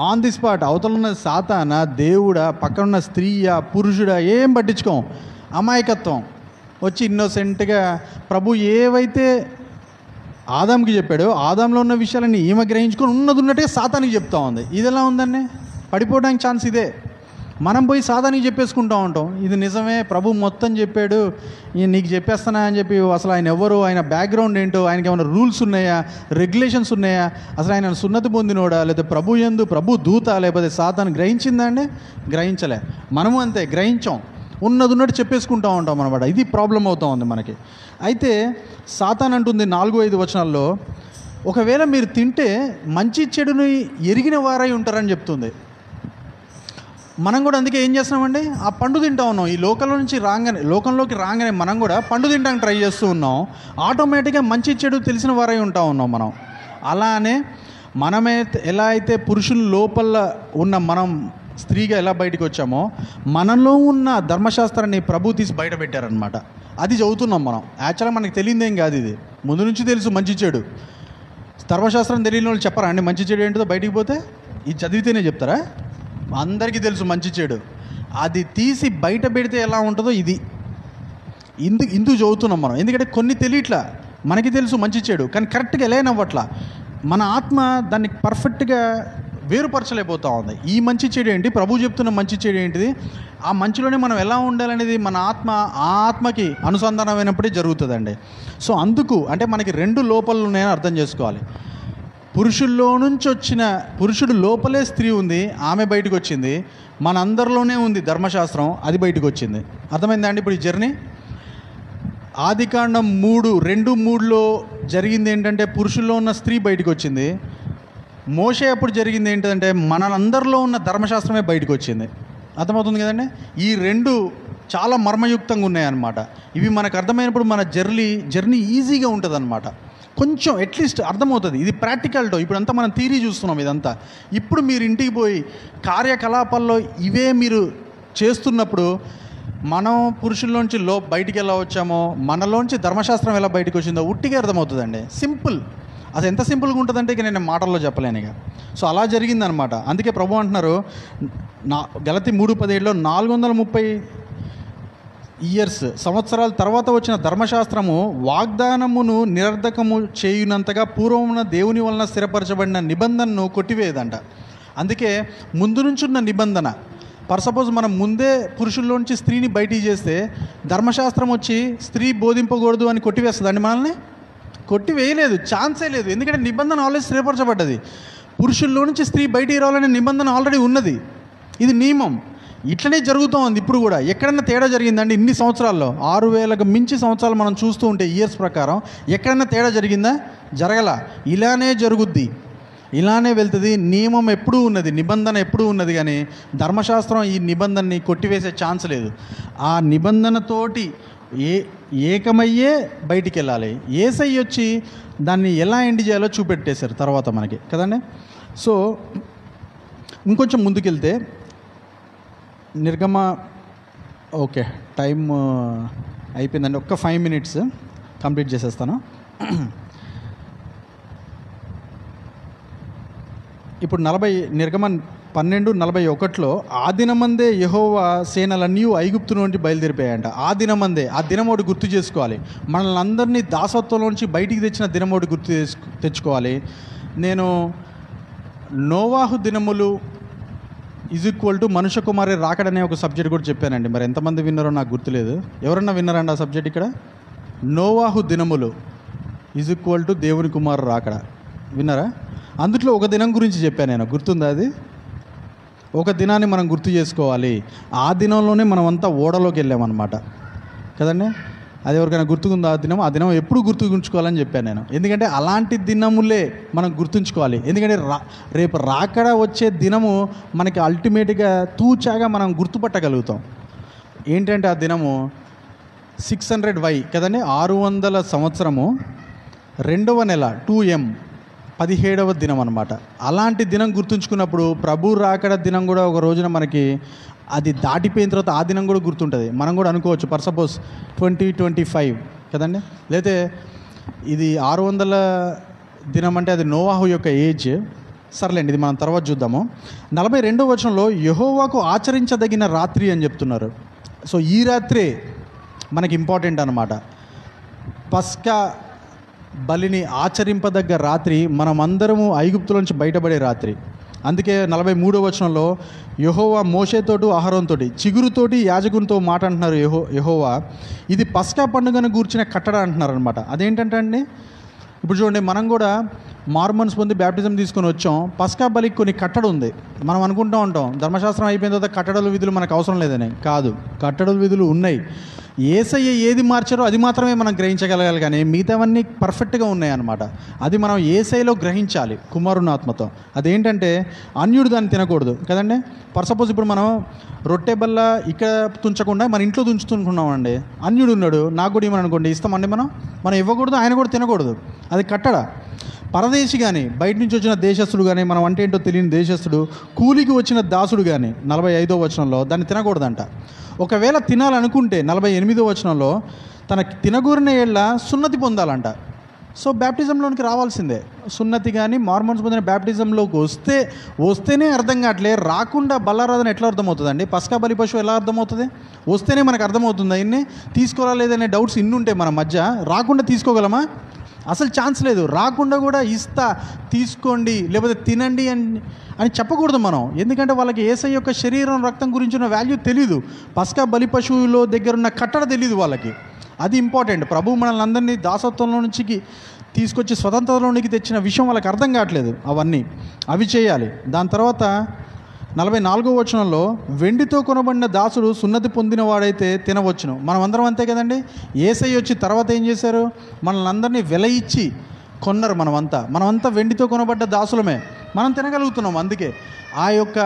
Speaker 4: ఆన్ ది స్పాట్ అవతల ఉన్న సాతానా, దేవుడా, పక్కనున్న స్త్రీయా, పురుషుడా, ఏం పట్టించుకోం. అమాయకత్వం వచ్చి ఇన్నోసెంట్గా ప్రభు ఏవైతే ఆదాంకి చెప్పాడో ఆదాంలో ఉన్న విషయాలని ఈమె గ్రహించుకొని ఉన్నట్టుగా సాతానికి చెప్తా ఉంది. ఇది ఎలా ఉందండి? పడిపోవడానికి ఛాన్స్ ఇదే. మనం పోయి సాతానికి చెప్పేసుకుంటూ ఉంటాం, ఇది నిజమే ప్రభు మొత్తం చెప్పాడు, నీకు చెప్పేస్తానా అని చెప్పి. అసలు ఆయన ఎవరు, ఆయన బ్యాక్గ్రౌండ్ ఏంటో, ఆయనకి ఏమైనా రూల్స్ ఉన్నాయా, రెగ్యులేషన్స్ ఉన్నాయా, అసలు ఆయన సున్నతి పొందినోడా, లేకపోతే ప్రభు యందు ప్రభు దూత, లేకపోతే సాతాను గ్రహించిందా అండి? గ్రహించలే. మనము అంతే, గ్రహించాం, ఉన్నట్టు చెప్పేసుకుంటూ ఉంటాం అన్నమాట. ఇది ప్రాబ్లం అవుతూ ఉంది మనకి. అయితే సాతాన్ అంటుంది 4-5 వచనాల్లో, ఒకవేళ మీరు తింటే మంచి చెడుని ఎరిగిన వారై ఉంటారని చెప్తుంది. మనం కూడా అందుకే ఏం చేస్తున్నామండి, ఆ పండు తింటూ ఉన్నాం. ఈ లోకంలోకి రాగానే మనం కూడా పండు తినడానికి ట్రై చేస్తూ ఉన్నాం. ఆటోమేటిక్గా మంచి చెడు తెలిసిన వారై ఉంటా ఉన్నాం మనం. అలానే మనమైతే ఎలా అయితే పురుషుల లోపల ఉన్న మనం స్త్రీగా ఎలా బయటకు వచ్చామో, మనలో ఉన్న ధర్మశాస్త్రాన్ని ప్రభు తీసి బయట పెట్టారనమాట. అది చదువుతున్నాం మనం. యాక్చువల్గా మనకు తెలియదేం కాదు, ఇది ముందు నుంచి తెలుసు మంచి చెడు. ధర్మశాస్త్రం తెలియని వాళ్ళు చెప్పరా అండి మంచి చెడు ఏంటో? బయటికి పోతే ఇది చదివితేనే చెప్తారా? అందరికీ తెలుసు మంచి చెడు. అది తీసి బయట పెడితే ఎలా ఉంటుందో ఇది ఇందుకు చదువుతున్నాం మనం. ఎందుకంటే కొన్ని తెలియట్లా, మనకి తెలుసు మంచి చెడు, కానీ కరెక్ట్గా ఎలా అవ్వట్లా. మన ఆత్మ దాన్ని పర్ఫెక్ట్గా వేరుపరచలేకపోతూ ఉంది. ఈ మంచి చెడు ఏంటి, ప్రభు చెప్తున్న మంచి చెడు ఏంటిది, ఆ మంచిలోనే మనం ఎలా ఉండాలనేది మన ఆత్మ ఆ ఆత్మకి అనుసంధానమైనప్పుడే జరుగుతుందండి. సో అందుకు అంటే మనకి 2 లోపాలు ఉన్నాయని అర్థం చేసుకోవాలి. పురుషుల్లో నుంచి వచ్చిన పురుషుడు లోపలే స్త్రీ ఉంది, ఆమె బయటకు వచ్చింది. మనందరిలోనే ఉంది ధర్మశాస్త్రం, అది బయటకు వచ్చింది. అర్థమైందా అండి? ఇప్పుడు ఈ జర్నీ ఆదికాండం 3:2-3లో జరిగింది ఏంటంటే పురుషుల్లో ఉన్న స్త్రీ బయటకు వచ్చింది. మోషే అప్పుడు జరిగింది ఏంటంటే మనందరిలో ఉన్న ధర్మశాస్త్రమే బయటకు వచ్చింది. అర్థమవుతుంది కదండి? ఈ 2 చాలా మర్మయుక్తంగా ఉన్నాయన్నమాట. ఇవి మనకు అర్థమైనప్పుడు మన జర్నీ ఈజీగా ఉంటుంది అన్నమాట. కొంచెం అట్లీస్ట్ అర్థమవుతుంది. ఇది ప్రాక్టికల్తో ఇప్పుడంతా మనం థియరీ చూస్తున్నాం ఇదంతా. ఇప్పుడు మీరు ఇంటికి పోయి కార్యకలాపాల్లో ఇవే మీరు చేస్తున్నప్పుడు మనం పురుషుల్లోంచి బయటికి ఎలా వచ్చామో, మనలోంచి ధర్మశాస్త్రం ఎలా బయటకు వచ్చిందో ఉట్టిగా అర్థమవుతుందండి. సింపుల్. అది ఎంత సింపుల్గా ఉంటుందంటే ఇక నేను మాటల్లో చెప్పలేను ఇక. సో అలా జరిగిందనమాట. అందుకే ప్రభు అంటున్నారు గలతీ 3:17లో 430 సంవత్సరాల తర్వాత వచ్చిన ధర్మశాస్త్రము వాగ్దానమును నిరర్ధకము చేయునంతగా పూర్వమున దేవుని వలన స్థిరపరచబడిన నిబంధనను కొట్టివేయదంట. అందుకే ముందు నుంచి ఉన్న నిబంధన, సపోజ్ మనం ముందే పురుషుల్లోంచి స్త్రీని బయటికి చేస్తే ధర్మశాస్త్రం వచ్చి స్త్రీ బోధింపకూడదు అని కొట్టివేస్తుందండి మనల్ని? కొట్టివేయలేదు, ఛాన్సే లేదు. ఎందుకంటే నిబంధన ఆల్రెడీ స్థిరపరచబడ్డది. పురుషుల్లో నుంచి స్త్రీ బయటికి రావాలనే నిబంధన ఆల్రెడీ ఉన్నది. ఇది నియమం. ఇట్లనే జరుగుతూ ఉంది ఇప్పుడు కూడా. ఎక్కడన్నా తేడా జరిగిందండి ఇన్ని సంవత్సరాల్లో? 6000కు మించి సంవత్సరాలు మనం చూస్తూ ఉంటే ఇయర్స్ ప్రకారం ఎక్కడన్నా తేడా జరిగిందా? జరగల. ఇలానే జరుగుద్ది, ఇలానే వెళ్తుంది. నియమం ఎప్పుడూ ఉన్నది, నిబంధన ఎప్పుడూ ఉన్నది. కానీ ధర్మశాస్త్రం ఈ నిబంధనని కొట్టివేసే ఛాన్స్ లేదు. ఆ నిబంధనతోటి ఏకమయ్యే బయటికి వెళ్ళాలి. యేసై వచ్చి దాన్ని ఎలా ఎండ్ చేయాలో చూపెట్టేశారు తర్వాత మనకి కదండి. సో ఇంకొంచెం ముందుకెళ్తే ఓకే, టైం అయిపోయిందండి. ఒక్క 5 minutes కంప్లీట్ చేసేస్తాను. ఇప్పుడు 12:41లో ఆ దినమందే యెహోవా సేనలన్నీ ఐగుప్తు నుండి బయలుదేరిపోయాయంట. ఆ దినమందే, ఆ దినం ఒకటి గుర్తు చేసుకోవాలి. మనల్ని అందరినీ దాసత్వంలోంచి బయటికి తెచ్చిన దినం ఒకటి గుర్తు తెచ్చుకోవాలి. నేను నోవాహు దినములు మనుష్య కుమారి రాకడనే ఒక సబ్జెక్ట్ కూడా చెప్పానండి. మరి ఎంతమంది విన్నారో నాకు గుర్తులేదు. ఎవరన్నా విన్నారండి ఆ సబ్జెక్ట్? ఇక్కడ నోవాహు దినములు దేవుని కుమారు రాకడ విన్నారా? అందుట్లో ఒక దినం గురించి చెప్పాను నేను, గుర్తుందా? అది ఒక దినాన్ని మనం గుర్తు చేసుకోవాలి. ఆ దినంలోనే మనం అంతా ఓడలోకి వెళ్ళామన్నమాట కదండి. అది ఎవరికైనా గుర్తుకుందా? ఆ దినం ఎప్పుడు గుర్తుంచుకోవాలని చెప్పాను నేను. ఎందుకంటే అలాంటి దినములే మనం గుర్తుంచుకోవాలి. ఎందుకంటే రేపు రాకడ వచ్చే దినము మనకి అల్టిమేట్గా తూచాగా మనం గుర్తుపట్టగలుగుతాం. ఏంటంటే ఆ దినము 600Y కదండి, 600 సంవత్సరము 2వ నెల 2M 17వ దినం అనమాట. అలాంటి దినం గుర్తుంచుకున్నప్పుడు ప్రభు రాకడ దినం కూడా ఒక రోజున మనకి అది దాటిపోయిన తర్వాత ఆ దినం కూడా గుర్తుంటుంది. మనం కూడా అనుకోవచ్చు సపోజ్ 2025 కదండి, లేతే ఇది 600 దినం అంటే అది నోవాహు యొక్క ఏజ్. సర్లేండి, ఇది మనం తర్వాత చూద్దాము. 42వ వచనంలో యెహోవాకు ఆచరించదగిన రాత్రి అని చెప్తున్నారు. సో ఈ రాత్రే మనకి ఇంపార్టెంట్ అనమాట. పస్కా బలిని ఆచరింపదగ్గ రాత్రి, మనమందరము ఐగుప్తులోంచి బయటపడే రాత్రి. అందుకే 43వ వచనంలో యెహోవా మోషేతోటి అహరోన్తోటి చిగురుతోటి యాజకునితో మాట అంటున్నారు. యెహోవా ఇది పస్కా పండుగను గూర్చిన కట్టడ అంటున్నారు అనమాట. అదేంటంటే అండి, ఇప్పుడు చూడండి, మనం కూడా మార్మన్స్ పొంది బ్యాప్టిజం తీసుకొని వచ్చాం. పస్కా బలికి కొన్ని కట్టడ ఉంది. మనం అనుకుంటూ ఉంటాం ధర్మశాస్త్రం అయిపోయిన తర్వాత కట్టడలు విధులు మనకు అవసరం లేదని. కాదు, కట్టడలు విధులు ఉన్నాయి. యేసయ్య ఏది మార్చారో అది మాత్రమే మనం గ్రహించగలగాలి, కానీ మిగతావన్నీ పర్ఫెక్ట్గా ఉన్నాయి అన్నమాట. అది మనం యేసయ్యలో గ్రహించాలి కుమారుని ఆత్మతో. అదేంటంటే అన్యుడు దాన్ని తినకూడదు కదండి. సపోజ్ ఇప్పుడు మనం రొట్టె బల్ల ఇక్కడ తుంచకుండా మన ఇంట్లో తుంచుతున్నామండి. అన్యుడు ఉన్నాడు, నాకు కూడా ఇవ్వమని అనుకోండి, ఇస్తామండి. మనం ఇవ్వకూడదు, ఆయన కూడా తినకూడదు. అది కట్టడ. పరదేశి కానీ, బయట నుంచి వచ్చిన దేశస్థుడు కానీ, మనం అంటే ఏంటో తెలియని దేశస్థుడు, కూలికి వచ్చిన దాసుడు కానీ 45వ వచనంలో దాన్ని తినకూడదంట. ఒకవేళ తినాలనుకుంటే 48వ వచనంలో తన తినగూరిన ఏళ్ళ సున్నతి పొందాలంట. సో బ్యాప్టిజంలోనికి రావాల్సిందే. సున్నతి కానీ మార్మన్స్ పొందిన బ్యాప్టిజంలోకి వస్తేనే అర్థం కావట్లే. రాకుండా బల్లారాధన ఎట్లా అర్థమవుతుందండి? పస్కా బలి పశువు ఎలా అర్థమవుతుంది? వస్తేనే మనకు అర్థమవుతుందా? ఇన్ని తీసుకోవాలా లేదనే డౌట్స్ ఇన్ని ఉంటాయి మన మధ్య. రాకుండా తీసుకోగలమా? అసలు ఛాన్స్ లేదు. రాకుండా కూడా ఇస్తా, తీసుకోండి, లేకపోతే తినండి అని చెప్పకూడదు మనం. ఎందుకంటే వాళ్ళకి యేసయ్య యొక్క శరీరం రక్తం గురించిన వాల్యూ తెలీదు. పస్కా బలి పశువులో దగ్గర ఉన్న కట్టడ తెలీదు వాళ్ళకి. అది ఇంపార్టెంట్. ప్రభు మనల్ని అందరినీ దాసత్వంలో నుంచి తీసుకొచ్చి స్వతంత్రంలోనికి తెచ్చిన విషయం వాళ్ళకి అర్థం కావట్లేదు. అవి చేయాలి. దాని తర్వాత 44వ వచనంలో వెండితో కొనబడిన దాసుడు సున్నతి పొందిన వాడైతే తినవచ్చును. మనం అందరం అంతే కదండి. యేసయ్య వచ్చి తర్వాత ఏం చేశారు? మనల్ని అందరినీ వెల ఇచ్చి కొన్నారు. మనమంతా వెండితో కొనబడ్డ దాసులమే. మనం తినగలుగుతున్నాం. అందుకే ఆ యొక్క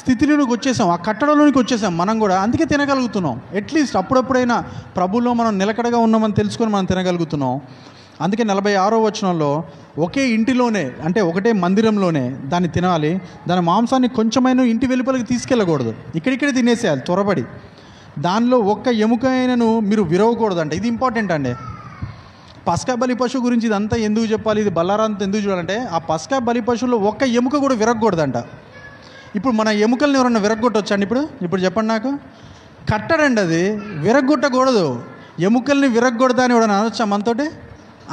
Speaker 4: స్థితిలోనికి వచ్చేసాం, ఆ కట్టడలోనికి వచ్చేసాం మనం కూడా. అందుకే తినగలుగుతున్నాం. అట్లీస్ట్ అప్పుడప్పుడైనా ప్రభులో మనం నిలకడగా ఉన్నామని తెలుసుకొని మనం తినగలుగుతున్నాం. అందుకే 46వ వచనంలో ఒకే ఇంటిలోనే, అంటే ఒకటే మందిరంలోనే దాన్ని తినాలి. దాని మాంసాన్ని కొంచెమైనా ఇంటి వెలుపలికి తీసుకెళ్ళకూడదు. ఇక్కడిక్కడే తినేసేయాలి త్వరపడి. దానిలో ఒక్క ఎముక అయినను మీరు విరవకూడదు. అంటే ఇది ఇంపార్టెంట్ అండి. పస్కా బలి పశువు గురించి ఇదంతా ఎందుకు చెప్పాలి, ఇది బల్లారంతా ఎందుకు చూడాలంటే ఆ పస్కా బలి పశువులో ఒక్క ఎముక కూడా విరగకూడదంట. ఇప్పుడు మన ఎముకల్ని ఎవరన్నా విరగొట్టొచ్చండి? ఇప్పుడు చెప్పండి నాకు. కట్టడండి, అది విరగొట్టకూడదు. ఎముకల్ని విరగొడదా అని ఎవడన్నా అనొచ్చా మనతోటి?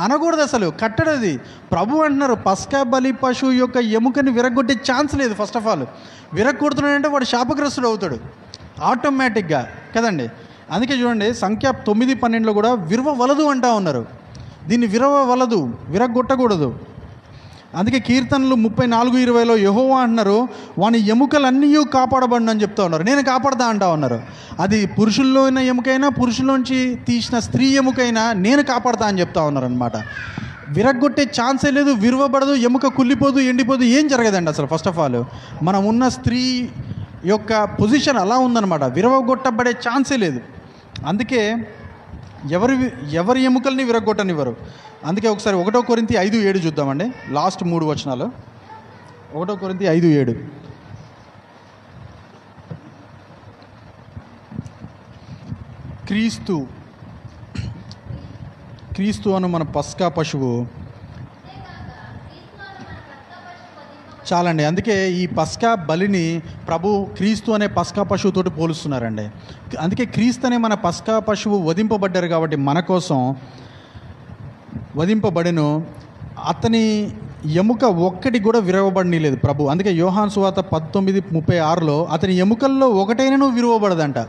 Speaker 4: అనకూడదు అసలు. కట్టడది. ప్రభు అంటున్నారు పస్కా బలి పశువు యొక్క ఎముకని విరగొట్టే ఛాన్స్ లేదు. ఫస్ట్ ఆఫ్ ఆల్ విరగొడుతున్నాడంటే వాడు శాపగ్రస్తుడు అవుతాడు ఆటోమేటిక్గా కదండి. అందుకే చూడండి సంఖ్య 9:12 కూడా విరవవలదు అంటా ఉన్నారు. దీన్ని విరవవలదు, విరగొట్టకూడదు. అందుకే కీర్తనలు 34:20 యెహోవా అంటున్నారు వాని ఎముకలన్నీ కాపాడబడిన అని చెప్తా ఉన్నారు. నేను కాపాడతా అంటా ఉన్నారు. అది పురుషుల్లో ఉన్న ఎముకైనా, పురుషుల్లోంచి తీసిన స్త్రీ ఎముకైనా నేను కాపాడతా అని చెప్తా ఉన్నారు అనమాట. విరగొట్టే ఛాన్సే లేదు, విరవబడదు, ఎముక కుళ్ళిపోదు, ఎండిపోదు, ఏం జరగదండి అసలు. ఫస్ట్ ఆఫ్ ఆల్ మనం ఉన్న స్త్రీ యొక్క పొజిషన్ అలా ఉందన్నమాట, విరవగొట్టబడే ఛాన్సే లేదు. అందుకే ఎవరి ఎముకల్ని విరగొట్టనివ్వరు. అందుకే ఒకసారి 1 కొరింథీ 5:7 చూద్దామండి. లాస్ట్ 3 వచనాలు. 1 కొరింథీ 5:7. క్రీస్తు అను మన పస్కా పశువు చాలండి. అందుకే ఈ పస్కా బలిని ప్రభు క్రీస్తు అనే పస్కా పశువుతోటి పోలుస్తున్నారండి. అందుకే క్రీస్తు అనే మన పస్కా పశువు వధింపబడ్డారు కాబట్టి మన కోసం వధింపబడెను. అతని ఎముక ఒక్కటి కూడా విరవబడని లేదు ప్రభు. అందుకే యోహాను సువార్త 19:36 అతని ఎముకల్లో ఒకటైనను విరవబడదంట.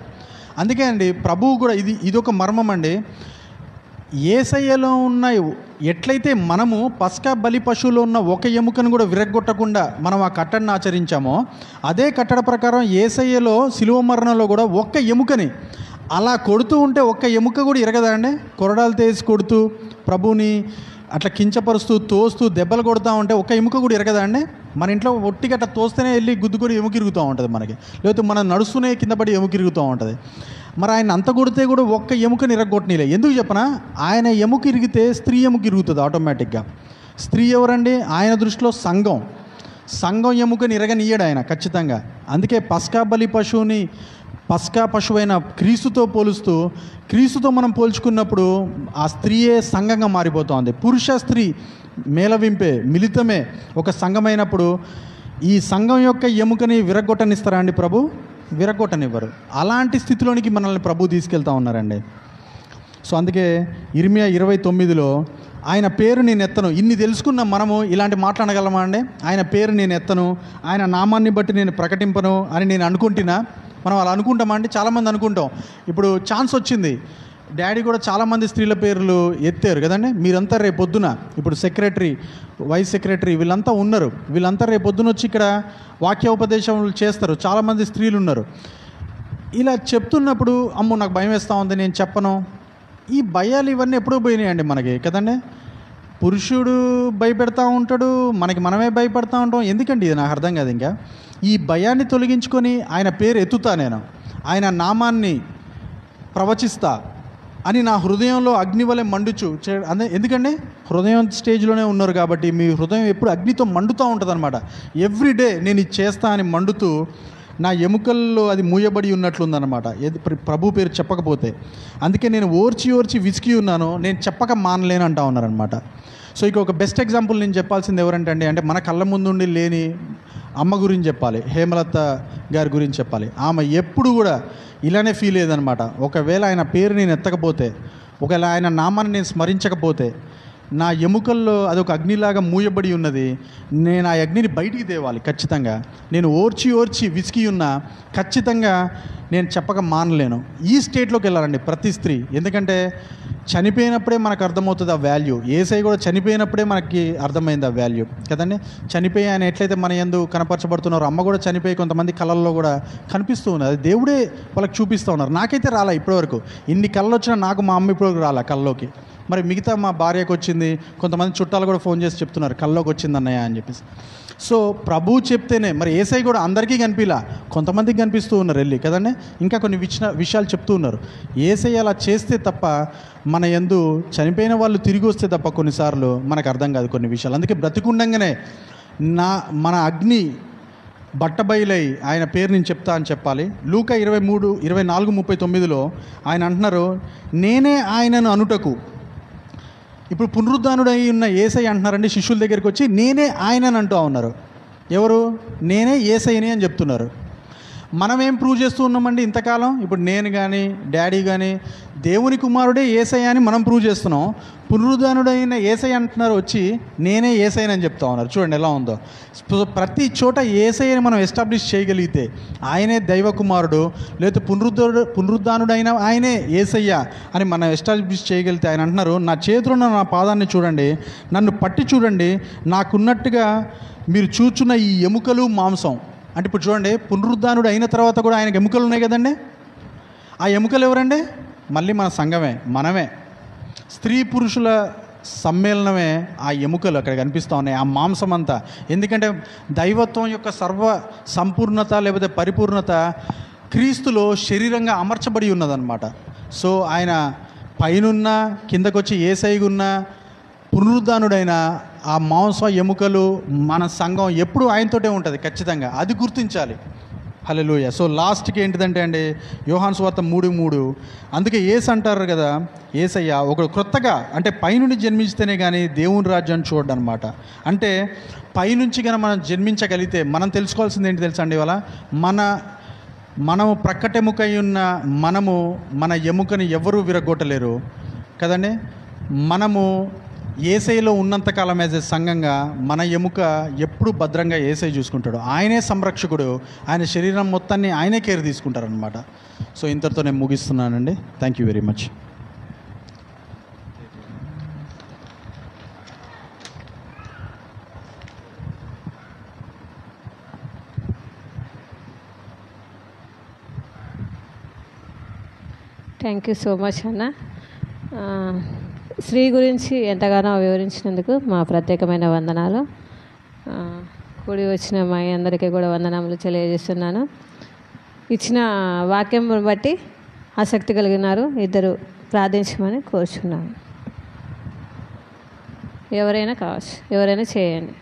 Speaker 4: అందుకే అండి ప్రభువు కూడా ఇదొక మర్మం అండి. యేసయ్యలో ఉన్న ఎట్లయితే మనము పస్కా బలి పశువులో ఉన్న ఒక ఎముకను కూడా విరగొట్టకుండా మనం ఆ కట్టడిని ఆచరించామో, అదే కట్టడ ప్రకారం యేసయ్యలో శిలువ మరణంలో కూడా ఒక్క ఎముకని అలా కొడుతూ ఉంటే ఒక్క ఎముక కూడా ఇరగదా అండి. కొరడాలు తీసి కొడుతూ ప్రభుని అట్లా కించపరుస్తూ తోస్తూ దెబ్బలు కొడుతూ ఉంటే ఒక్క ఎముక కూడా ఇరగదా అండి. మన ఇంట్లో ఒట్టిగా అట్లా తోస్తేనే వెళ్ళి గుద్దుకొని ఎముక ఇరుగుతూ ఉంటుంది మనకి, లేకపోతే మనం నడుస్తూనే కింద పడి ఎముక ఇరుగుతూ ఉంటుంది. మరి ఆయన అంత కొడితే కూడా ఒక్క ఎముకని ఇరగొట్టనీలే. ఎందుకు చెప్పనా? ఆయన ఎముక ఇరిగితే స్త్రీ ఎముక ఇరుగుతుంది ఆటోమేటిక్గా. స్త్రీ ఎవరండి? ఆయన దృష్టిలో సంఘం ఎముకని ఇరగనీయడు ఆయన ఖచ్చితంగా. అందుకే పస్కా బలి పశువుని పస్కా పశువైన క్రీస్తుతో పోలుస్తూ, క్రీస్తుతో మనం పోల్చుకున్నప్పుడు ఆ స్త్రీయే సంఘంగా మారిపోతుంది. పురుష స్త్రీ మేళవింపే మిళితమే ఒక సంఘమైనప్పుడు ఈ సంఘం యొక్క ఎముకని విరగొట్టనిస్తారా అండి ప్రభు? విరగొట్టనివ్వరు. అలాంటి స్థితిలోనికి మనల్ని ప్రభు తీసుకెళ్తా ఉన్నారండి. సో అందుకే ఇర్మియా 29 ఆయన పేరు నేను ఎత్తను. ఇన్ని తెలుసుకున్న మనము ఇలాంటి మాట్లాడగలమా అండి? ఆయన పేరు నేను ఎత్తను, ఆయన నామాన్ని బట్టి నేను ప్రకటింపను అని నేను అనుకుంటున్నా. మనం అలా అనుకుంటామా అండి? చాలామంది అనుకుంటాం. ఇప్పుడు ఛాన్స్ వచ్చింది, డాడీ కూడా చాలామంది స్త్రీల పేర్లు ఎత్తారు కదండి. మీరంతా రేపు పొద్దున ఇప్పుడు సెక్రటరీ, వైస్ సెక్రటరీ వీళ్ళంతా ఉన్నారు. వీళ్ళంతా రేపు పొద్దున వచ్చి ఇక్కడ వాక్యోపదేశం చేస్తారు. చాలామంది స్త్రీలు ఉన్నారు. ఇలా చెప్తున్నప్పుడు అమ్మో నాకు భయం వేస్తూ ఉంది, నేను చెప్పను. ఈ భయాలు ఇవన్నీ ఎప్పుడూ పోయినాయండి మనకి కదండి. పురుషుడు భయపెడతా ఉంటాడు, మనమే భయపడతా ఉంటాం. ఎందుకండి ఇది నాకు అర్థం కాదు. ఇంకా ఈ భయాన్ని తొలగించుకొని ఆయన పేరు ఎత్తుతా, నేను ఆయన నామాన్ని ప్రవచిస్తా అని నా హృదయంలో అగ్ని వలె మండుచు అదే. ఎందుకండి హృదయం స్టేజ్లోనే ఉన్నారు కాబట్టి మీ హృదయం ఎప్పుడు అగ్నితో మండుతూ ఉంటుంది అనమాట. ఎవ్రీడే నేను ఇది చేస్తా అని మండుతూ నా ఎముకల్లో అది మూయబడి ఉన్నట్లుందనమాట ప్రభు పేరు చెప్పకపోతే. అందుకే నేను ఓర్చి విసికి ఉన్నాను, నేను చెప్పక మానలేను అంటా ఉన్నారనమాట. సో ఇక ఒక బెస్ట్ ఎగ్జాంపుల్ నేను చెప్పాల్సింది ఎవరంటే అంటే మన కళ్ళ ముందుండి లేని అమ్మ గురించి చెప్పాలి, హేమలత గారి గురించి చెప్పాలి. ఆమె ఎప్పుడు కూడా ఇలానే ఫీల్ అయ్యేదనమాట. ఒకవేళ ఆయన పేరు నేను ఎత్తకపోతే, ఒకవేళ ఆయన నామాన్ని నేను స్మరించకపోతే నా ఎముకల్లో అదొక అగ్నిలాగా మూయబడి ఉన్నది, నేను ఆ అగ్నిని బయటికి తేవాలి ఖచ్చితంగా. నేను ఓర్చి విసికి ఉన్నా ఖచ్చితంగా నేను చెప్పక మానలేను. ఈ స్టేట్లోకి వెళ్ళాలండి ప్రతి స్త్రీ. ఎందుకంటే చనిపోయినప్పుడే మనకు అర్థమవుతుంది ఆ వాల్యూ. యేసయ్య కూడా చనిపోయినప్పుడే మనకి అర్థమైంది ఆ వాల్యూ కదండి. చనిపోయి ఆయన ఎట్లయితే మన యందు కనపరచబడుతున్నారో, అమ్మ కూడా చనిపోయి కొంతమంది కళల్లో కూడా కనిపిస్తూ ఉంది. అది దేవుడే వాళ్ళకి చూపిస్తూ ఉన్నారు. నాకైతే రాలా ఇప్పటివరకు. ఇన్ని కళలు వచ్చినా నాకు మా అమ్మ ఇప్పటివరకు రాలా కళ్ళలోకి. మరి మిగతా మా భార్యకు వచ్చింది, కొంతమంది చుట్టాలు కూడా ఫోన్ చేసి చెప్తున్నారు కళ్ళలోకి వచ్చింది అన్నయ్య అని చెప్పేసి. సో ప్రభు చెప్తేనే, మరి యేసయ్య కూడా అందరికీ కనిపిలా, కొంతమందికి కనిపిస్తూ ఉన్నారు వెళ్ళి కదండి. ఇంకా కొన్ని విషయాలు చెప్తూ ఉన్నారు. యేసయ్య అలా చేస్తే తప్ప మన యందు చనిపోయిన వాళ్ళు తిరిగి వస్తే తప్ప కొన్నిసార్లు మనకు అర్థం కాదు కొన్ని విషయాలు. అందుకే బ్రతికుండంగానే మన అగ్ని బట్టబయలై ఆయన పేరు నేను చెప్తా అని చెప్పాలి. లూకా 23:24-39 ఆయన అంటున్నారు, నేనే ఆయనను అనుటకు. ఇప్పుడు పునరుద్ధానుడై ఉన్న యేసయ్య అంటున్నారండి శిష్యుల దగ్గరికి వచ్చి నేనే ఆయనని అంటూ ఉన్నారు. ఎవరు? నేనే యేసయ్యని అని చెప్తున్నారు. మనం ఏం ప్రూవ్ చేస్తూ ఉన్నామండి ఇంతకాలం? ఇప్పుడు నేను కానీ డాడీ కానీ దేవుని కుమారుడే యేసయ్య అని మనం ప్రూవ్ చేస్తున్నాం. పునరుద్ధానుడైన యేసయ్య అంటున్నారు వచ్చి నేనే యేసయ్యని అని చెప్తా ఉన్నారు. చూడండి ఎలా ఉందో. ప్రతి చోట యేసయ్యని మనం ఎస్టాబ్లిష్ చేయగలిగితే ఆయనే దైవ కుమారుడు, లేకపోతే పునరుద్ధానుడైన ఆయనే యేసయ్య అని మనం ఎస్టాబ్లిష్ చేయగలిగితే ఆయన అంటున్నారు నా చేతిలో ఉన్న నా పాదాన్ని చూడండి, నన్ను పట్టి చూడండి, నాకున్నట్టుగా మీరు చూచున్న ఈ ఎముకలు మాంసం. అంటే ఇప్పుడు చూడండి, పునరుద్ధానుడు అయిన తర్వాత కూడా ఆయనకు ఎముకలు ఉన్నాయి కదండి. ఆ ఎముకలు ఎవరండి? మళ్ళీ మన సంఘమే, మనమే. స్త్రీ పురుషుల సమ్మేళనమే ఆ ఎముకలు అక్కడ కనిపిస్తూ ఉన్నాయి, ఆ మాంసం అంతా. ఎందుకంటే దైవత్వం యొక్క సర్వ సంపూర్ణత లేకపోతే పరిపూర్ణత క్రీస్తులో శరీరంగా అమర్చబడి ఉన్నదన్నమాట. సో ఆయన పైనున్న కిందకొచ్చి యేసయ్యగున్న పునరుద్ధానుడైన ఆ మాంస ఎముకలు మన సంఘం ఎప్పుడు ఆయనతోటే ఉంటుంది ఖచ్చితంగా, అది గుర్తించాలి. హల్లెలూయా. సో లాస్ట్కి ఏంటిదంటే అండి యోహాను సువార్త 3:3 అందుకే యేసు అంటారు కదా, యేసయ్య ఒక క్రొత్తగా అంటే పైనుండి జన్మిస్తేనే కానీ దేవుని రాజ్యాన్ని చూడడం అనమాట. అంటే పైనుంచి కానీ మనం జన్మించగలిగితే మనం తెలుసుకోవాల్సింది ఏంటి తెలుసా అండి? ఇవాళ మనము ప్రక్కటెముకై ఉన్న మన ఎముకని ఎవరు విరగొట్టలేరు కదండి. మనము యేసయ్యలో ఉన్నంతకాలం యాజ్ ఏ సంఘంగా మన ఎముక ఎప్పుడు భద్రంగా యేసయ్య చూసుకుంటాడు. ఆయనే సంరక్షకుడు, ఆయన శరీరం మొత్తాన్ని ఆయనే కేర్ తీసుకుంటారనమాట. సో ఇంతటితో నేను ముగిస్తున్నానండి. Thank you very much.
Speaker 3: Thank you so much అన్న. స్త్రీ గురించి ఎంతగానో వివరించినందుకు మా ప్రత్యేకమైన వందనాలు. కూడి వచ్చిన మా అందరికీ కూడా వందనములు తెలియజేస్తున్నాను. ఇచ్చిన వాక్యం బట్టి ఆసక్తి కలిగినారు ఇద్దరు ప్రార్థించమని కోరుచున్నాను. ఎవరైనా కావచ్చు, ఎవరైనా చేయండి.